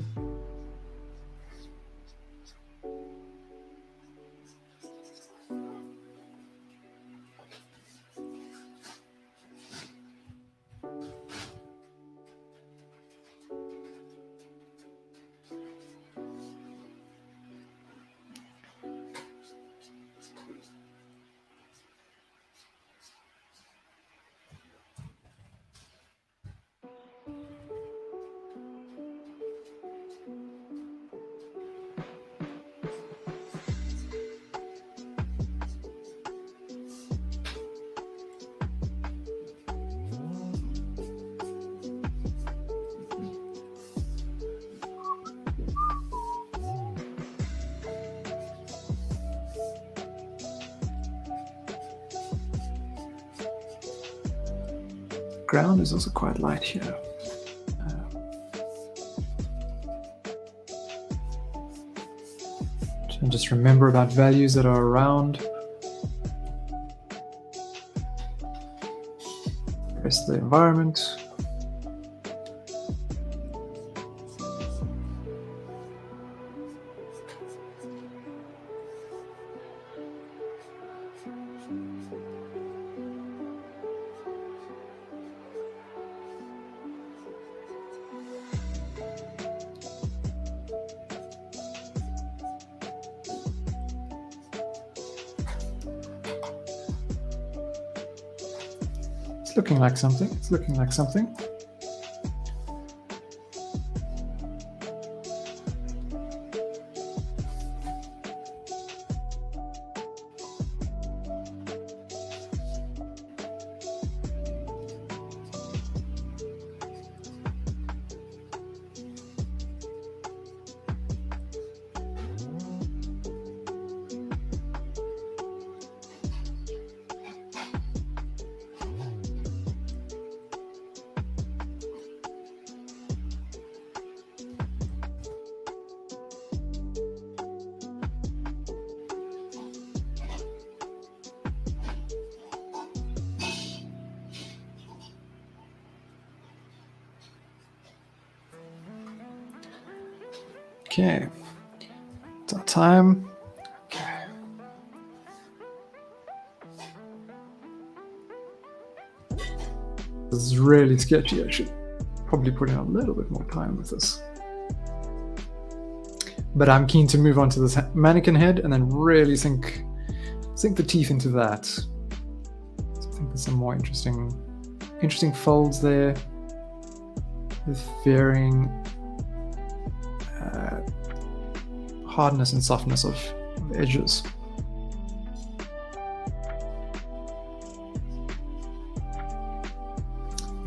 background is also quite light here. And just remember about values that are around the rest of the environment. It's looking like something. It's looking like something. Okay, it's our time. Okay. This is really sketchy. I should probably put in a little bit more time with this. But I'm keen to move on to this mannequin head and then really sink the teeth into that. So I think there's some more interesting folds there with varying hardness and softness of edges.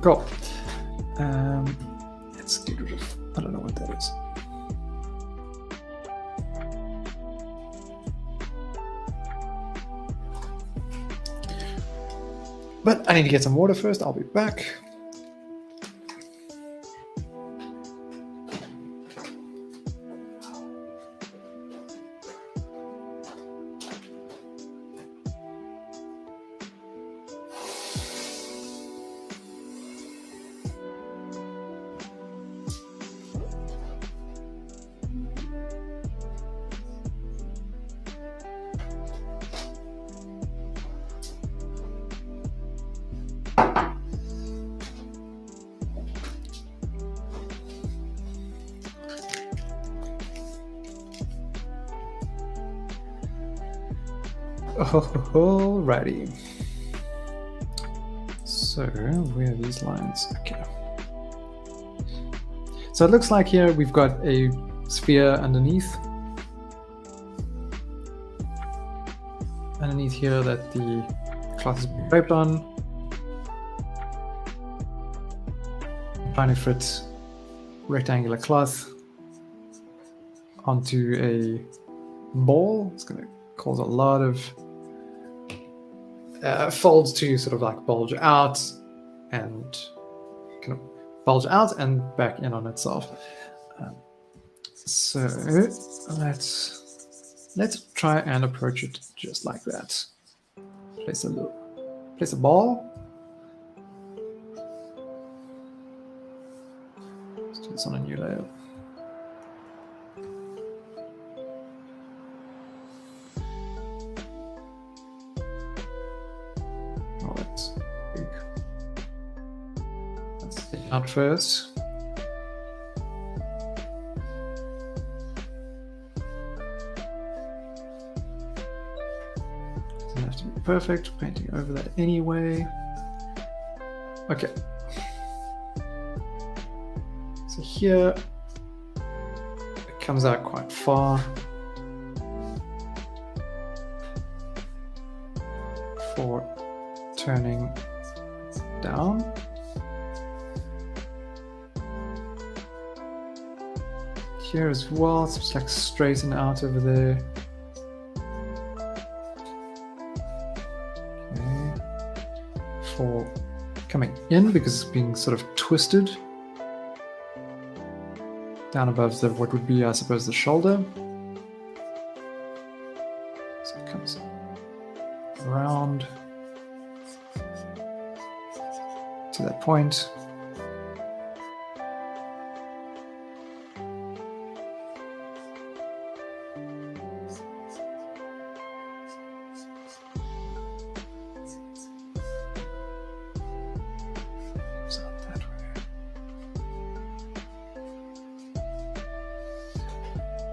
Cool. Let's get rid of, I don't know what that is. But I need to get some water first. I'll be back. Alrighty. So where are these lines? Okay. So it looks like here we've got a sphere underneath. Underneath here that the cloth has been draped on. Trying to fit rectangular cloth onto a ball. It's going to cause a lot of folds to sort of like bulge out and kind of bulge out and back in on itself. So let's try and approach it just like that. Place a ball. Let's do this on a new layer. Oh, that's big. Let's take it out first. Doesn't have to be perfect. Painting over that anyway. Okay. So here it comes out quite far. For turning down. Here as well, it's just like straighten out over there. Okay. For coming in because it's being sort of twisted down above what would be, I suppose, the shoulder. So it comes around to that point.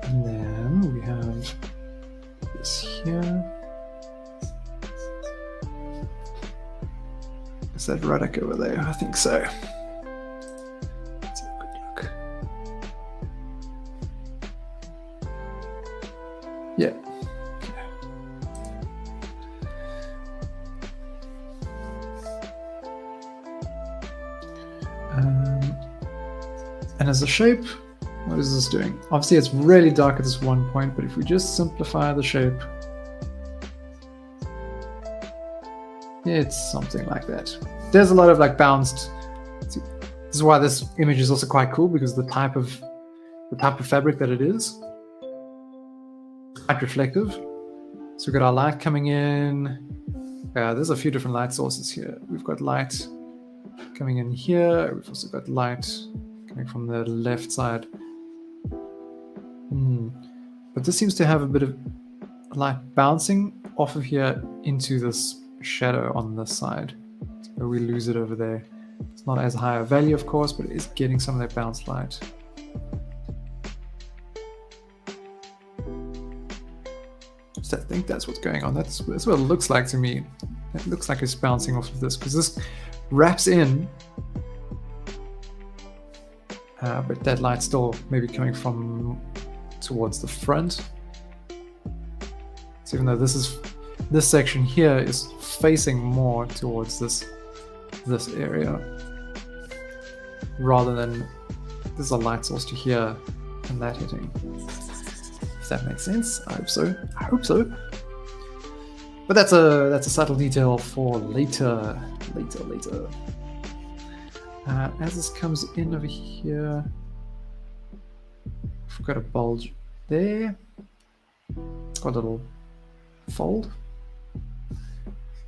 And then we have this here. Is that Ruddock over there? I think so. Let's have a quick look. Yeah. Okay. And as a shape, what is this doing? Obviously it's really dark at this one point, but if we just simplify the shape, it's something like that. There's a lot of like bounced. This is why this image is also quite cool, because the type of fabric that it is, quite reflective. So we've got our light coming in. There's a few different light sources here. We've got light coming in here. We've also got light coming from the left side. But this seems to have a bit of light bouncing off of here into this shadow on this side. So we lose it over there. It's not as high a value, of course, but it is getting some of that bounce light. So I think that's what's going on. That's what it looks like to me. It looks like it's bouncing off of this, because this wraps in, but that light's still maybe coming from towards the front. So even though this section here is facing more towards this area, rather than there's a light source to here and that hitting. If that makes sense, I hope so. I hope so. But that's a subtle detail for later. As this comes in over here, we've got a bulge there. It's got a little fold.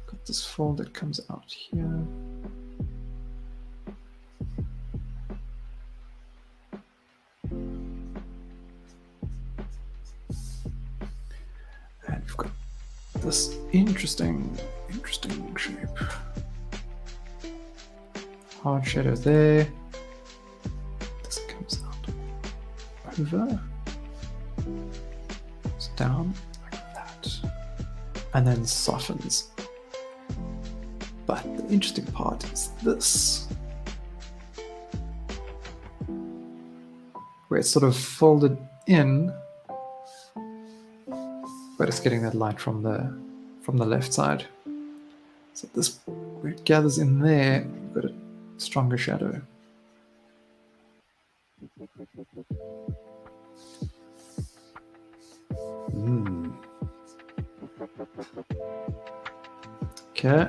Got this fold that comes out here. And we've got this interesting shape. Hard shadow there. This comes out over. It's down like that. And then softens. But the interesting part is this, where it's sort of folded in, but it's getting that light from the left side. So this, where it gathers in there, we've got a stronger shadow. Okay,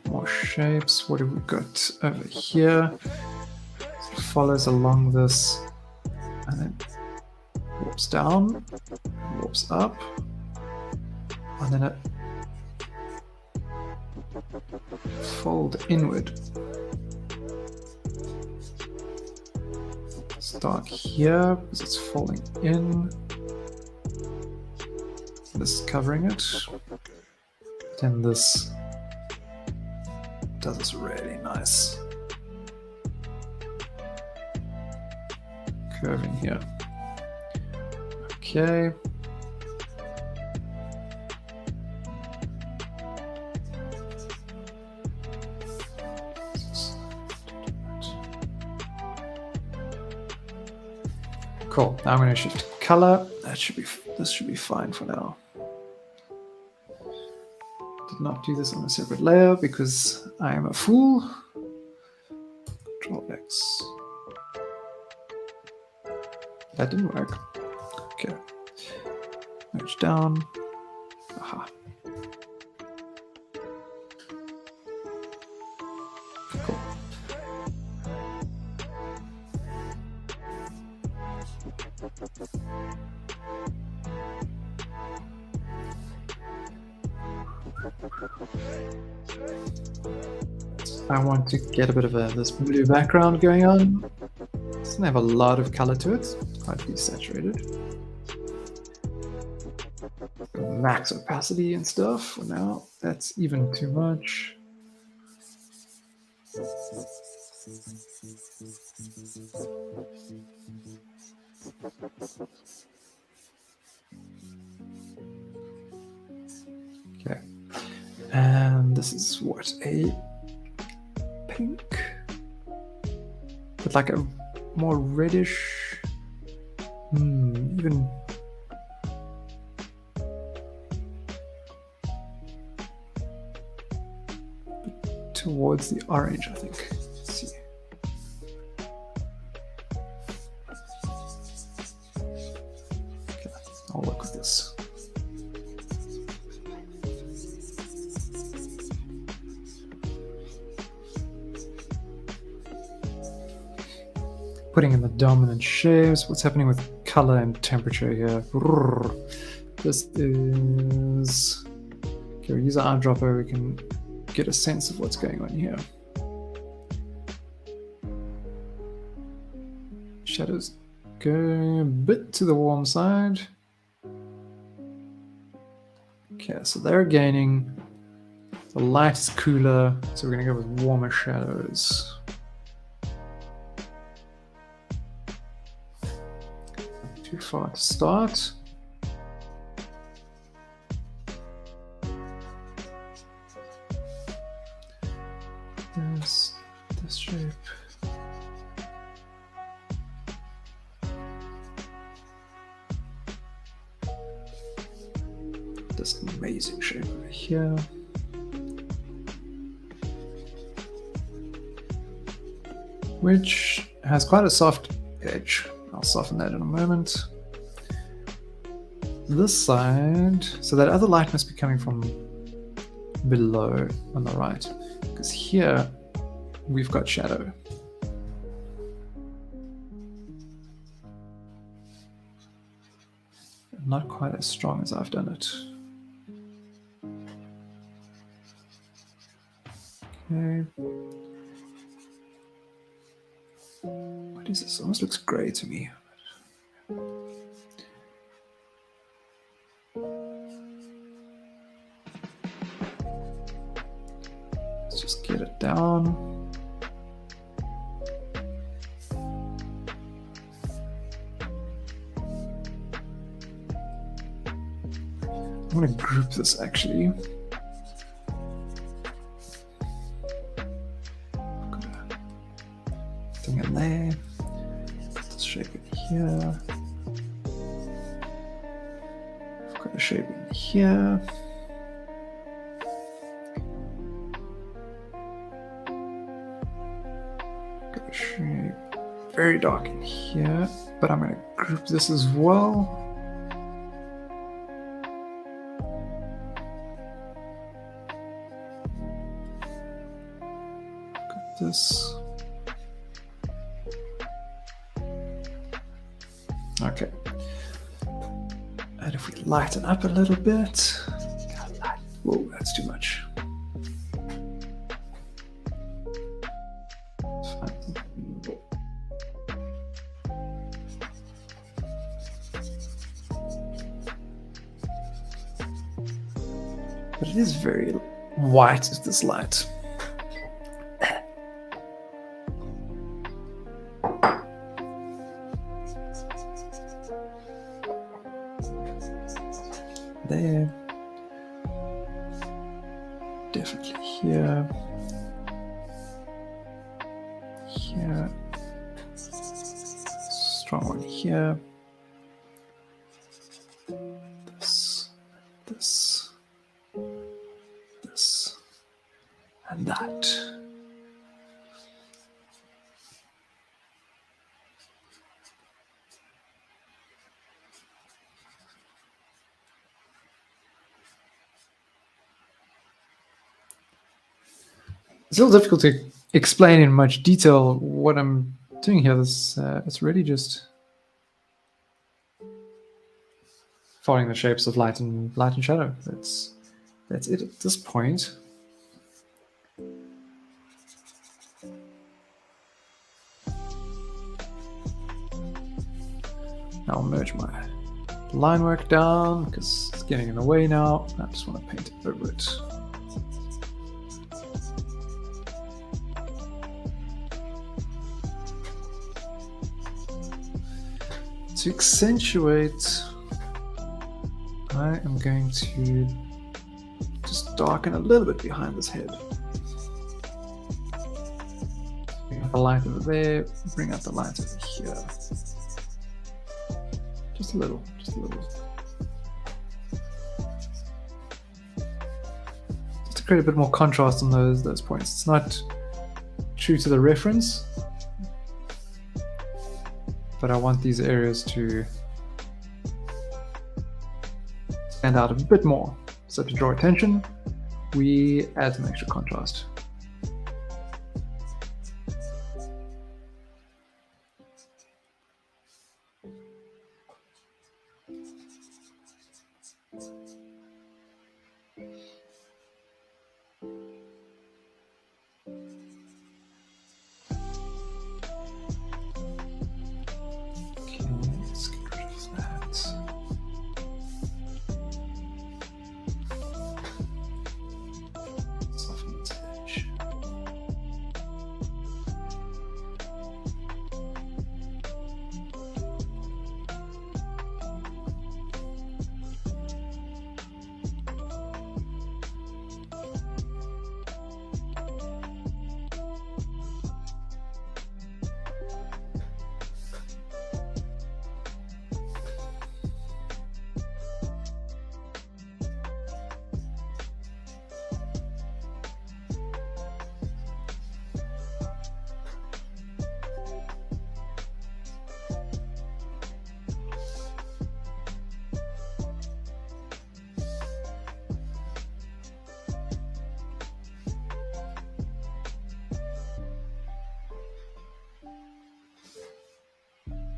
more shapes. What have we got over here? So it follows along this and then warps down, warps up, and then it fold inward. Start here because it's falling in. This is covering it. Then this does this really nice curve in here. Okay. Cool. Now I'm going to shift color. This should be fine for now. Did not do this on a separate layer because I am a fool. Control X. That didn't work. Okay. Merge down. Aha. I want to get a bit of this blue background going on. It doesn't have a lot of color to it. It's quite desaturated. Max opacity and stuff for now. That's even too much. Okay. And this is what, a pink, but like a more reddish, even towards the orange, I think. Let's see. Okay, I'll work with this. Putting in the dominant shapes. What's happening with color and temperature here? This is... Okay, we use our eyedropper, we can get a sense of what's going on here. Shadows go a bit to the warm side. Okay, so they're gaining. The light is cooler, so we're going to go with warmer shadows. Too far to start. There's this shape. This amazing shape over here. Which has quite a soft edge. I'll soften that in a moment. This side, so that other light must be coming from below on the right, because here we've got shadow. Not quite as strong as I've done it. Okay. What is this? Almost looks grey to me. Let's just get it down. I'm going to group this actually. Got a thing in there. Put this shape in here. I've got a shape in here. Got a shape very dark in here, but I'm going to group this as well. This. Okay. And if we lighten up a little bit. Whoa, that's too much. But it is very white, is this light. There, definitely here, here, strong one here, this, this, this, and that. It's a little difficult to explain in much detail what I'm doing here. This it's really just following the shapes of light and shadow. That's it at this point. I'll merge my line work down because it's getting in the way now. I just want to paint over it. To accentuate, I am going to just darken a little bit behind this head. Bring out the light over there, bring out the light over here. Just a little, just a little. Just to create a bit more contrast on those points. It's not true to the reference, but I want these areas to stand out a bit more. So to draw attention, we add some extra contrast.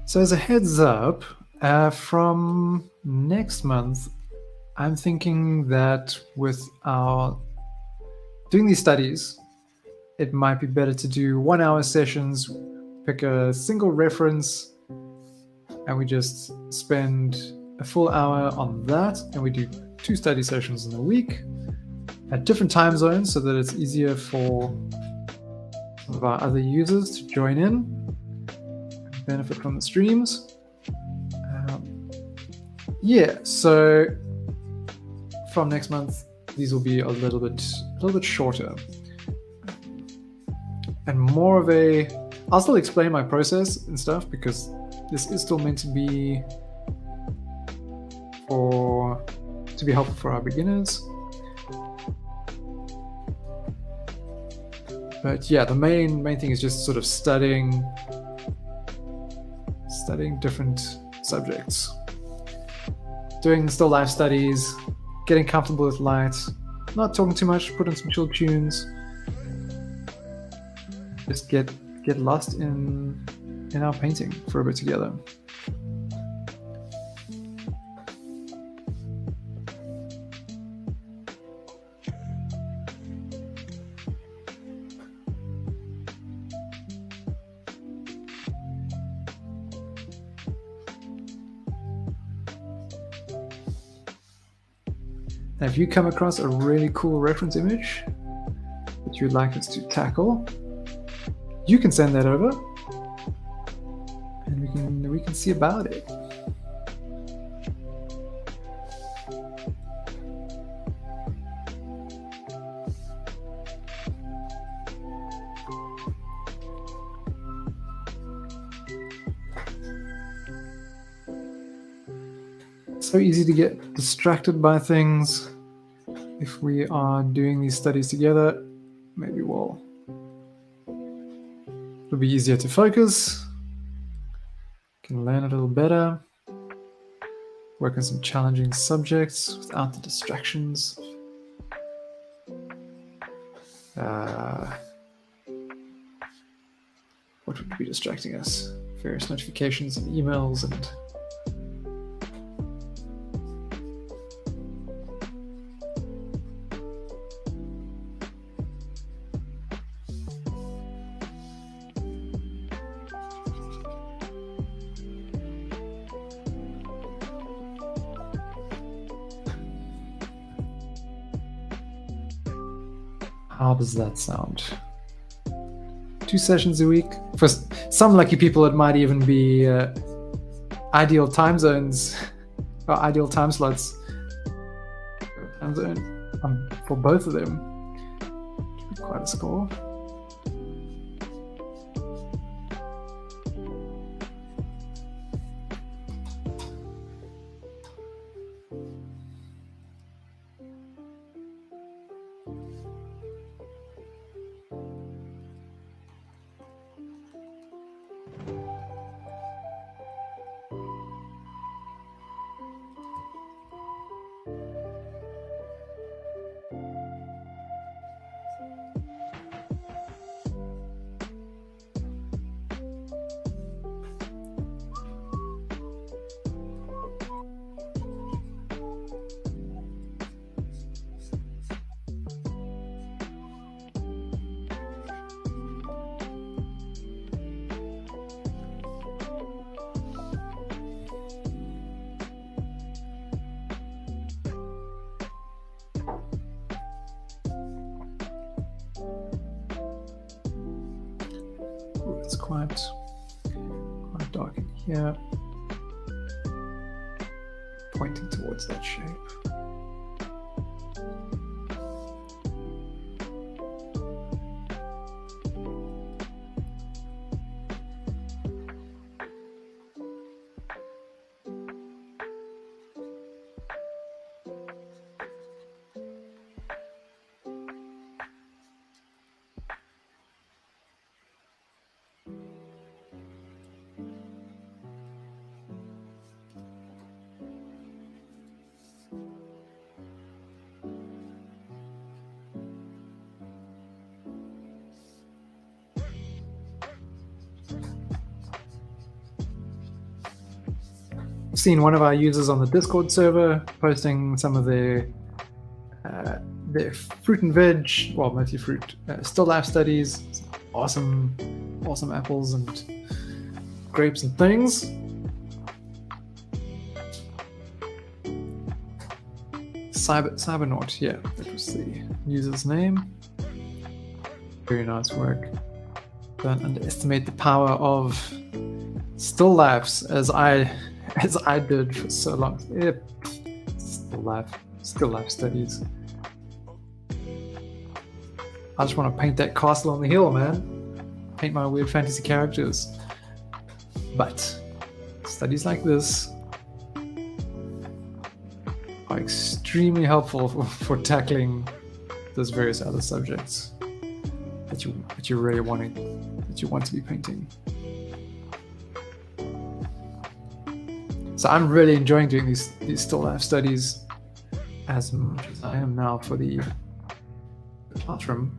So as a heads up, from next month, I'm thinking that with our doing these studies, it might be better to do 1 hour sessions, pick a single reference, and we just spend a full hour on that, and we do 2 study sessions in a week at different time zones so that it's easier for some of our other users to join in, benefit from the streams. Yeah, so from next month, these will be a little bit shorter and more of a. I'll still explain my process and stuff because this is still meant to be helpful for our beginners. But yeah, the main thing is just sort of studying different subjects, doing still life studies, getting comfortable with light, not talking too much, put in some chill tunes, just get lost in our painting for a bit together. Now, if you come across a really cool reference image that you'd like us to tackle, you can send that over, and we can see about it. So easy to get distracted by things. If we are doing these studies together, maybe it'll be easier to focus, can learn a little better, work on some challenging subjects without the distractions. What would be distracting us? Various notifications and emails and How does that sound? 2 sessions a week. For some lucky people, it might even be ideal time zones or ideal time slots. Time zone for both of them. Quite a score. It's quite dark in here, pointing towards that shape. Seen one of our users on the Discord server posting some of their fruit and veg, well, mostly fruit, still life studies, awesome apples and grapes and things. Cybernaut, yeah, that was the user's name. Very nice work. Don't underestimate the power of still lifes, as I did for so long. Yeah. Still life studies. I just want to paint that castle on the hill, man. Paint my weird fantasy characters. But studies like this are extremely helpful for tackling those various other subjects that you really want to be painting. So I'm really enjoying doing these still life studies as much as I am now for the classroom.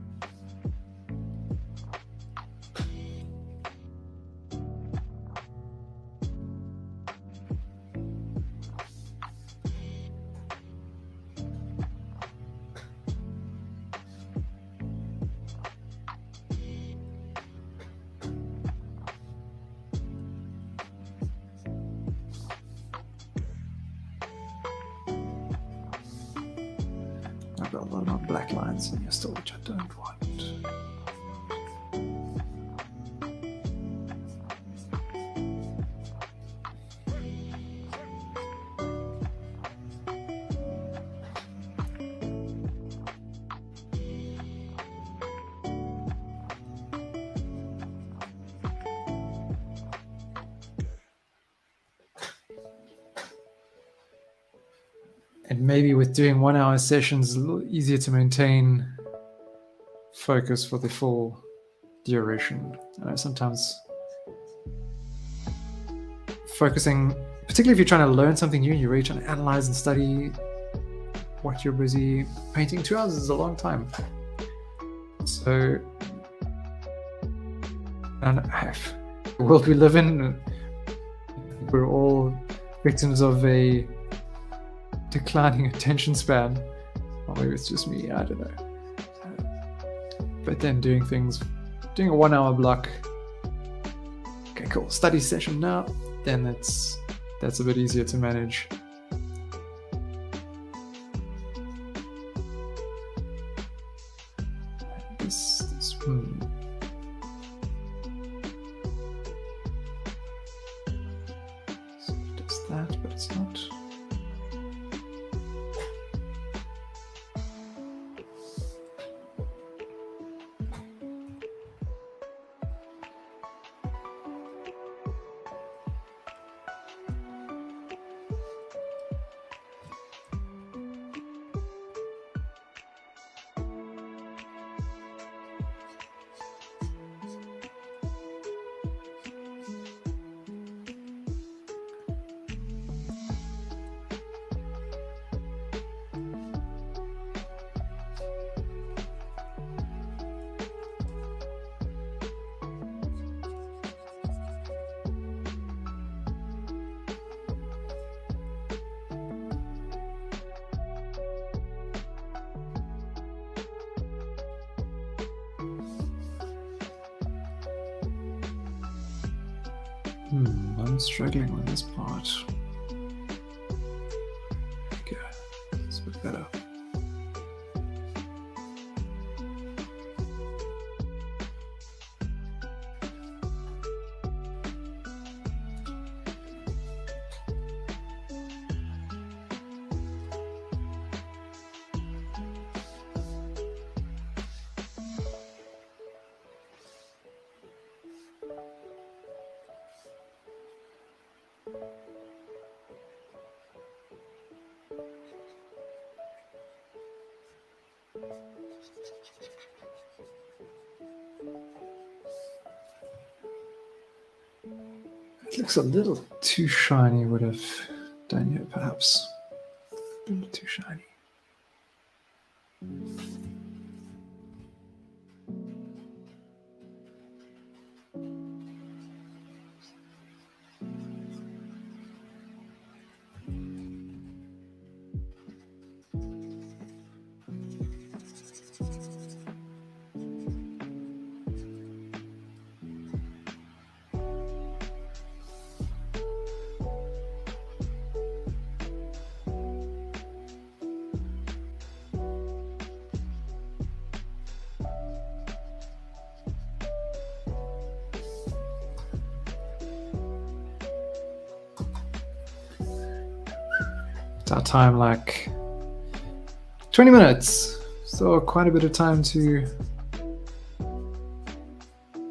I've got a lot of black lines in here still, which I don't want. And maybe with doing 1 hour sessions, a little easier to maintain focus for the full duration. Sometimes focusing, particularly if you're trying to learn something new, you're really trying to analyze and study what you're busy painting. 2 hours is a long time. So, and the world we live in, we're all victims of a declining attention span. Or maybe it's just me, I don't know. But then doing a 1 hour block, okay, cool, study session now, then that's a bit easier to manage. So it does that, but it's not. I'm struggling with this part. Okay, it's a bit better. It looks a little too shiny, would have done here, perhaps. A little too shiny. Our time like 20 minutes, so quite a bit of time to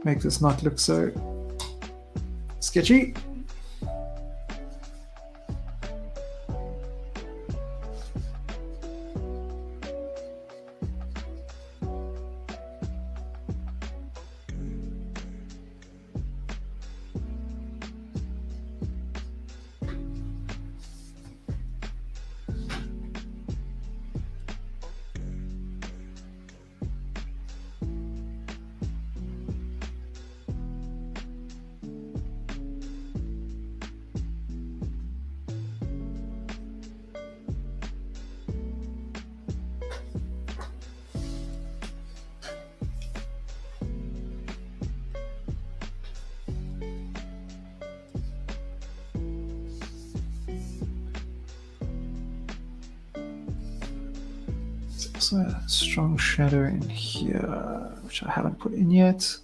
make this not look so sketchy. There's also a strong shadow in here, which I haven't put in yet.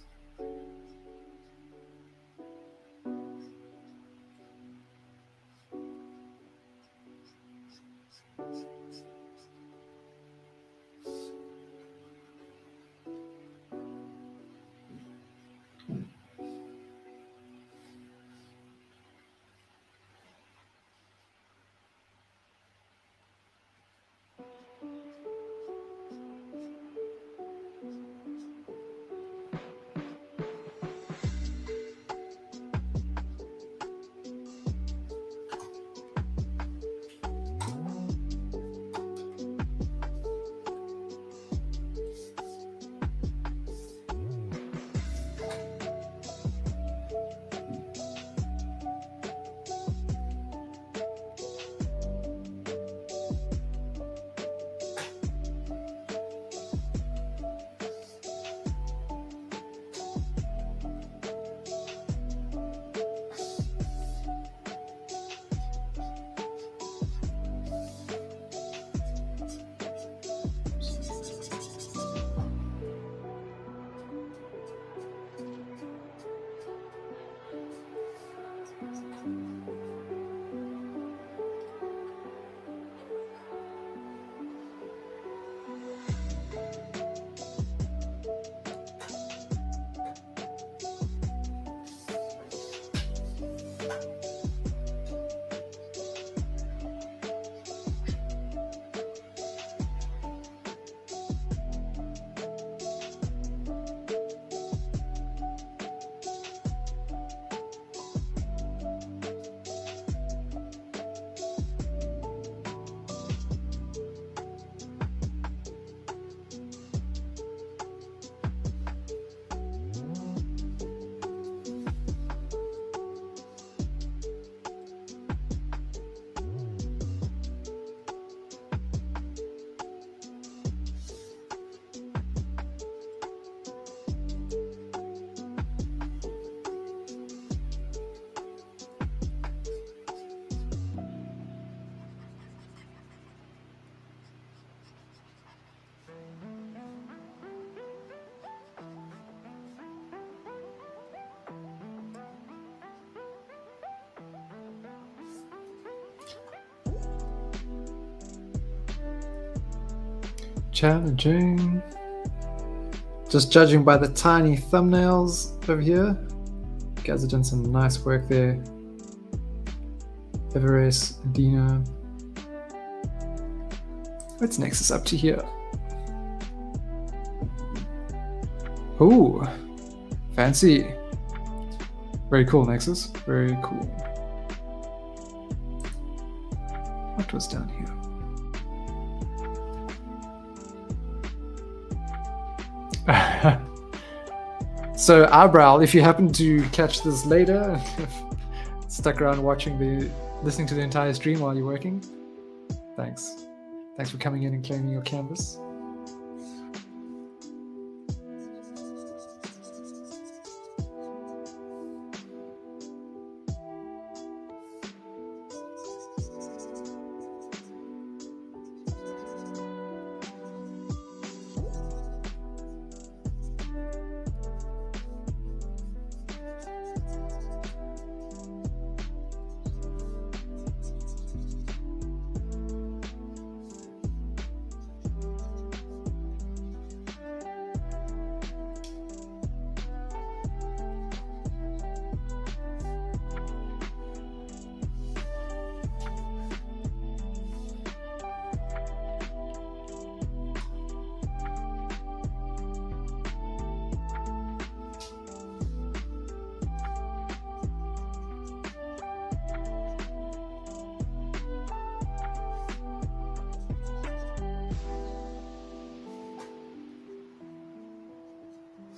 Challenging. Just judging by the tiny thumbnails over here. You guys have done some nice work there. Everest, Dina. What's next is up to here. Ooh, fancy. Very cool, Nexus. Very cool. What was down here? So eyebrow, if you happen to catch this later, stuck around listening to the entire stream while you're working, thanks for coming in and claiming your canvas.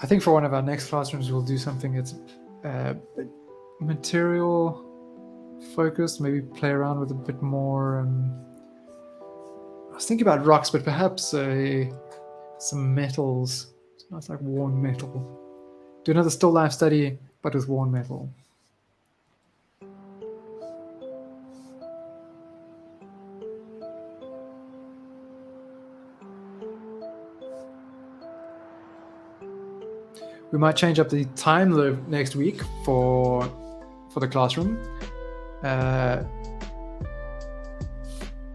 I think for one of our next classrooms, we'll do something that's material focused, maybe play around with a bit more. I was thinking about rocks, but perhaps some metals. It's like worn metal. Do another still life study, but with worn metal. We might change up the time though next week for the classroom,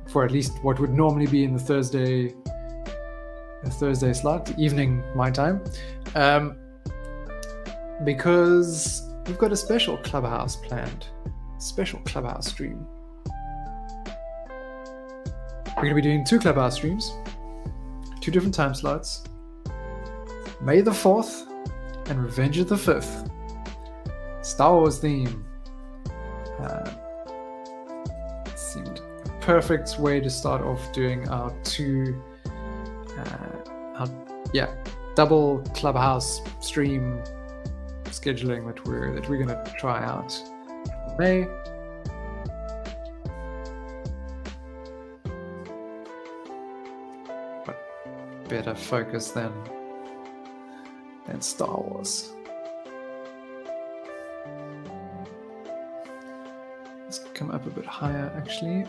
for at least what would normally be in the Thursday slot, evening my time, because we've got a special clubhouse planned, special clubhouse stream. We're going to be doing 2 clubhouse streams, 2 different time slots. May the 4th and Revenge of the 5th. Star Wars theme. Seemed a perfect way to start off doing our 2 double clubhouse stream scheduling that we're going to try out in May. But better focus than Star Wars. Let's come up a bit higher, actually.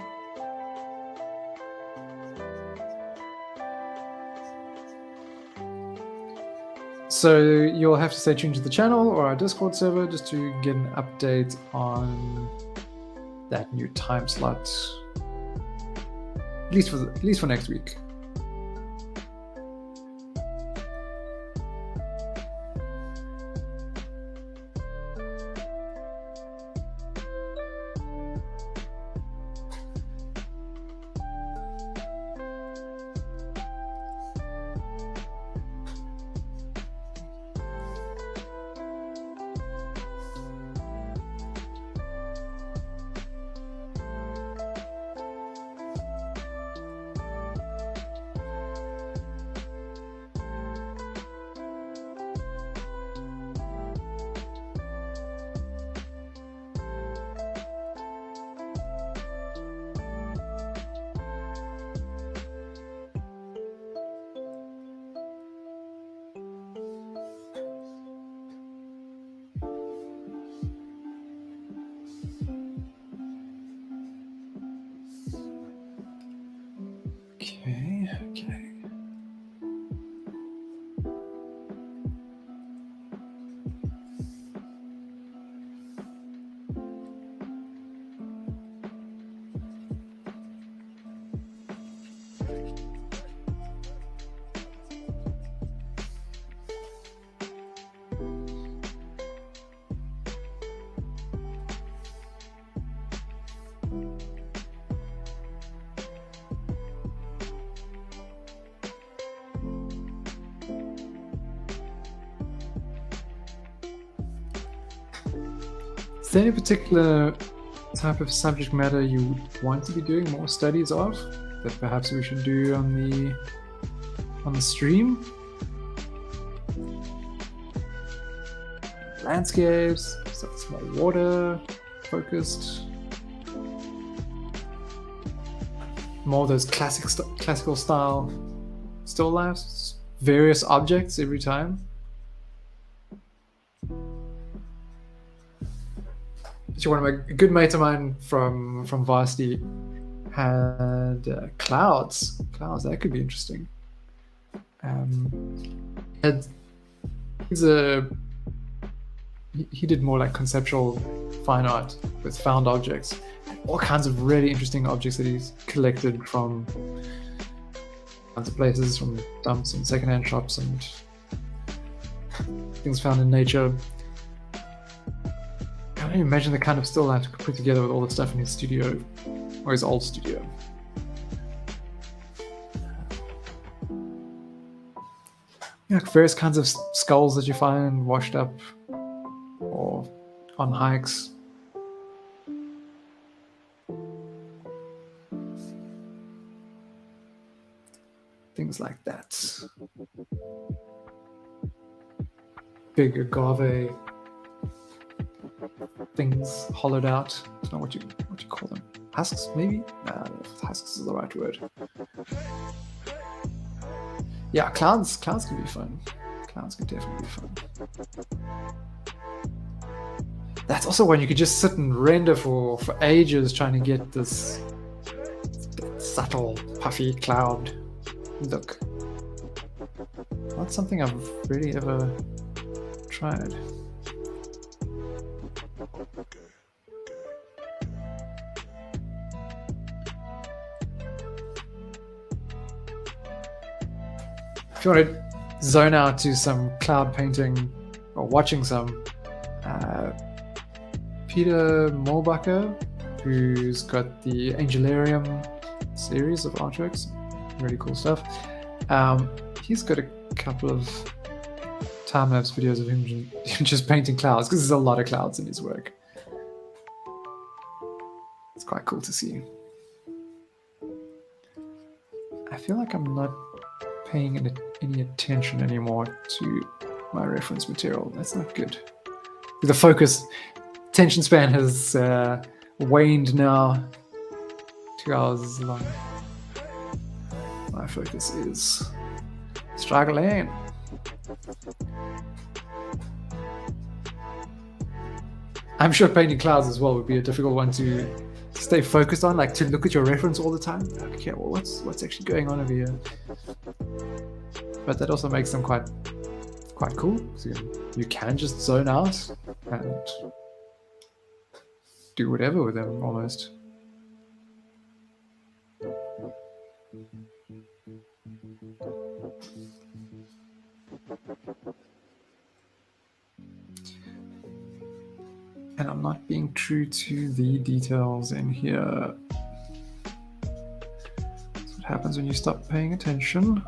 So you'll have to stay tuned to the channel or our Discord server just to get an update on that new time slot, at least for next week. Okay. there any particular type of subject matter you want to be doing more studies of that perhaps we should do on the stream? Landscapes, something more water focused, more of those classical style still lifes, various objects every time. Actually, a good mate of mine from varsity had clouds. That could be interesting. He did more like conceptual fine art with found objects, and all kinds of really interesting objects that he's collected from kinds of places, from dumps and secondhand shops and things found in nature. I can imagine the kind of still life to put together with all the stuff in his studio, or his old studio. Like various kinds of skulls that you find washed up or on hikes. Things like that. Big agave things hollowed out. I don't know what you call them. Husks, maybe? I don't know if husks is the right word. Yeah, clouds can be fun. Clouds can definitely be fun. That's also when you could just sit and render for ages trying to get this subtle, puffy cloud look. Not something I've really ever tried. If you want to zone out to some cloud painting or watching some, Peter Molbacher, who's got the Angelarium series of artworks, really cool stuff. He's got a couple of time-lapse videos of him just painting clouds, because there's a lot of clouds in his work. It's quite cool to see. I feel like I'm not paying any attention anymore to my reference material. That's not good. The focus, attention span has waned now. 2 hours long. My focus is struggling. I'm sure painting clouds as well would be a difficult one to stay focused on, like to look at your reference all the time. Okay, well, what's actually going on over here? But that also makes them quite cool. So you can just zone out and do whatever with them almost. And I'm not being true to the details in here. That's what happens when you stop paying attention.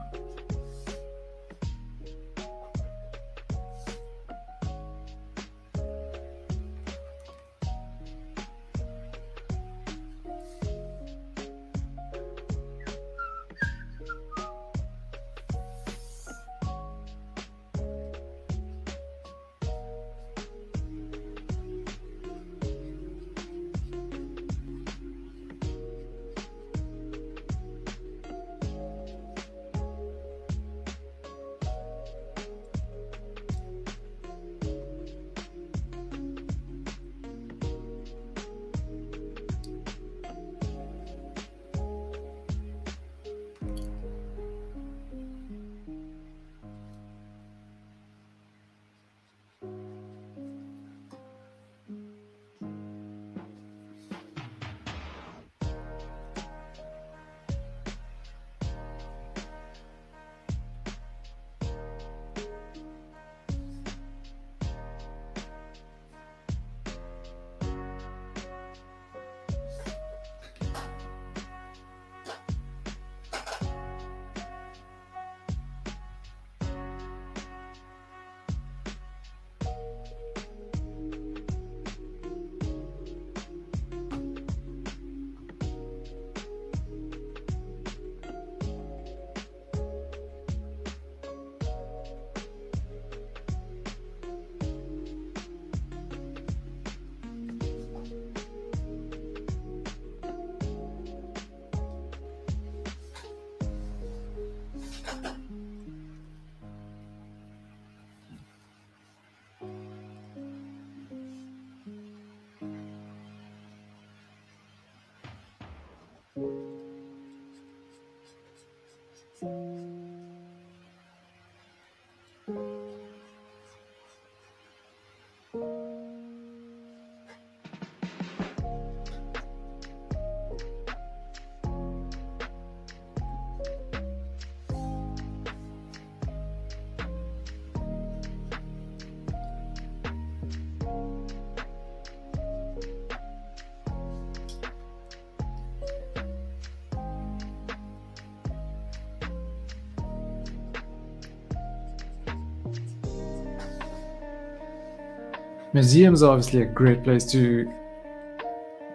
Museums are obviously a great place to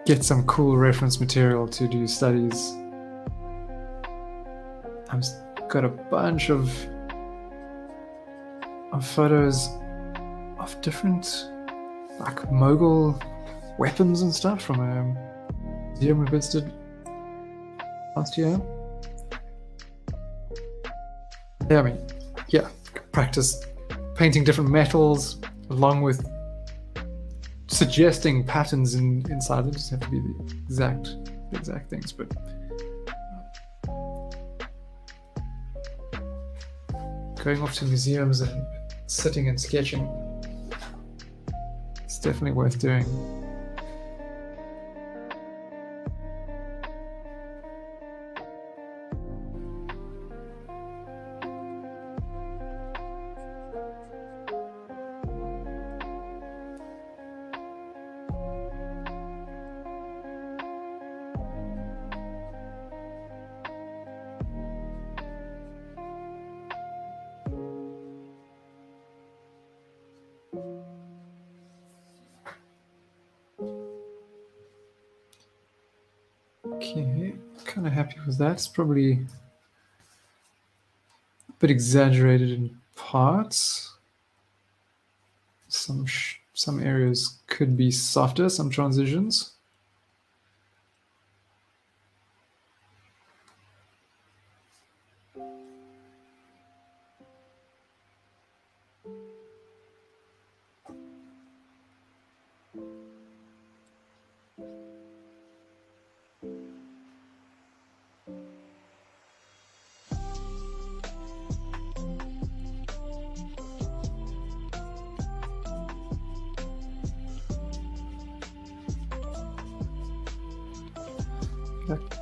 get some cool reference material to do studies. I've got a bunch of photos of different like Mughal weapons and stuff from a museum we visited last year. Yeah, I mean, yeah, practice painting different metals along with suggesting patterns inside them. Just have to be the exact things, but going off to museums and sitting and sketching, it's definitely worth doing. Okay, kind of happy with that. It's probably a bit exaggerated in parts. Some areas could be softer, some transitions.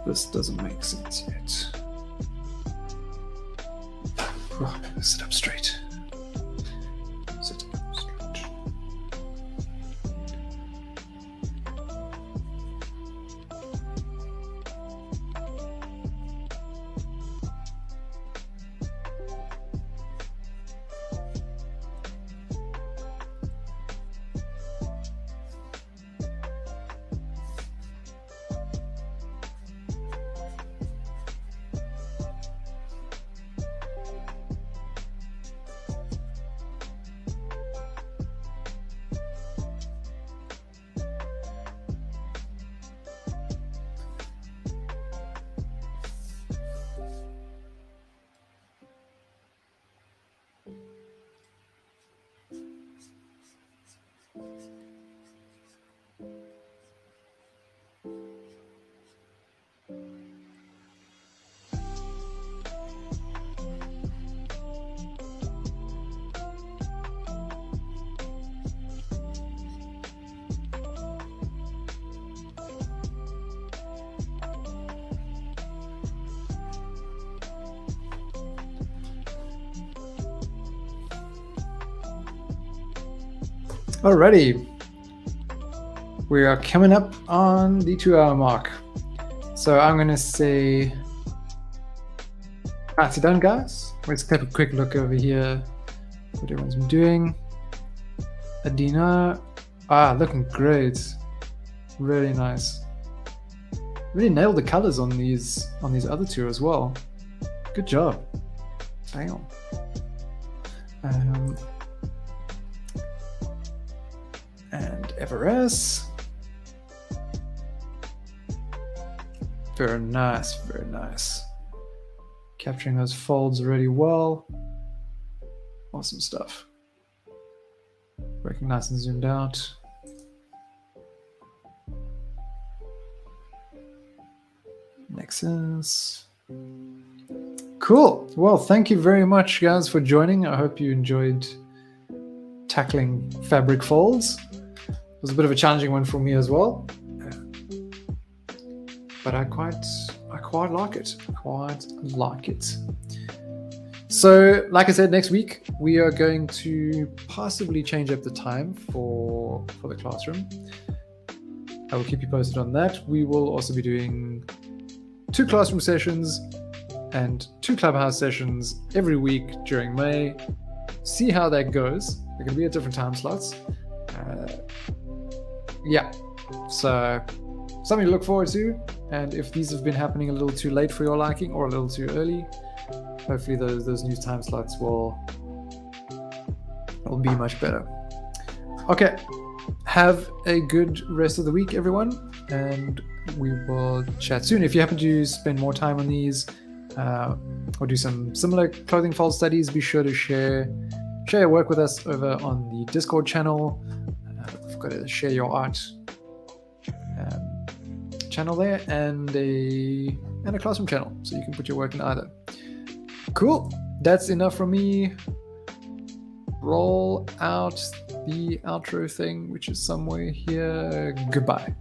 This doesn't make sense yet. Oh, sit up straight. Sit up straight. Alrighty, we are coming up on the 2-hour mark. So I'm going to say, that's it done, guys. Let's take a quick look over here, what everyone's been doing. Adina, looking great. Really nice. Really nailed the colors on these other two as well. Good job. Damn. And Everest. Very nice, very nice. Capturing those folds really well. Awesome stuff. Working nice and zoomed out. Nexus. Cool. Well, thank you very much, guys, for joining. I hope you enjoyed tackling fabric folds. It was a bit of a challenging one for me as well, but I quite like it. Quite like it. So, like I said, next week we are going to possibly change up the time for the classroom. I will keep you posted on that. We will also be doing 2 classroom sessions and 2 clubhouse sessions every week during May. See how that goes. They're going to be at different time slots. Yeah, so something to look forward to. And if these have been happening a little too late for your liking or a little too early, hopefully those new time slots will be much better. Okay, have a good rest of the week, everyone, and we will chat soon. If you happen to spend more time on these or do some similar clothing fold studies, be sure to share your work with us over on the Discord channel. We've got a share your art channel there, and a classroom channel, so you can put your work in either. Cool. That's enough from me. Roll out the outro thing, which is somewhere here. Goodbye.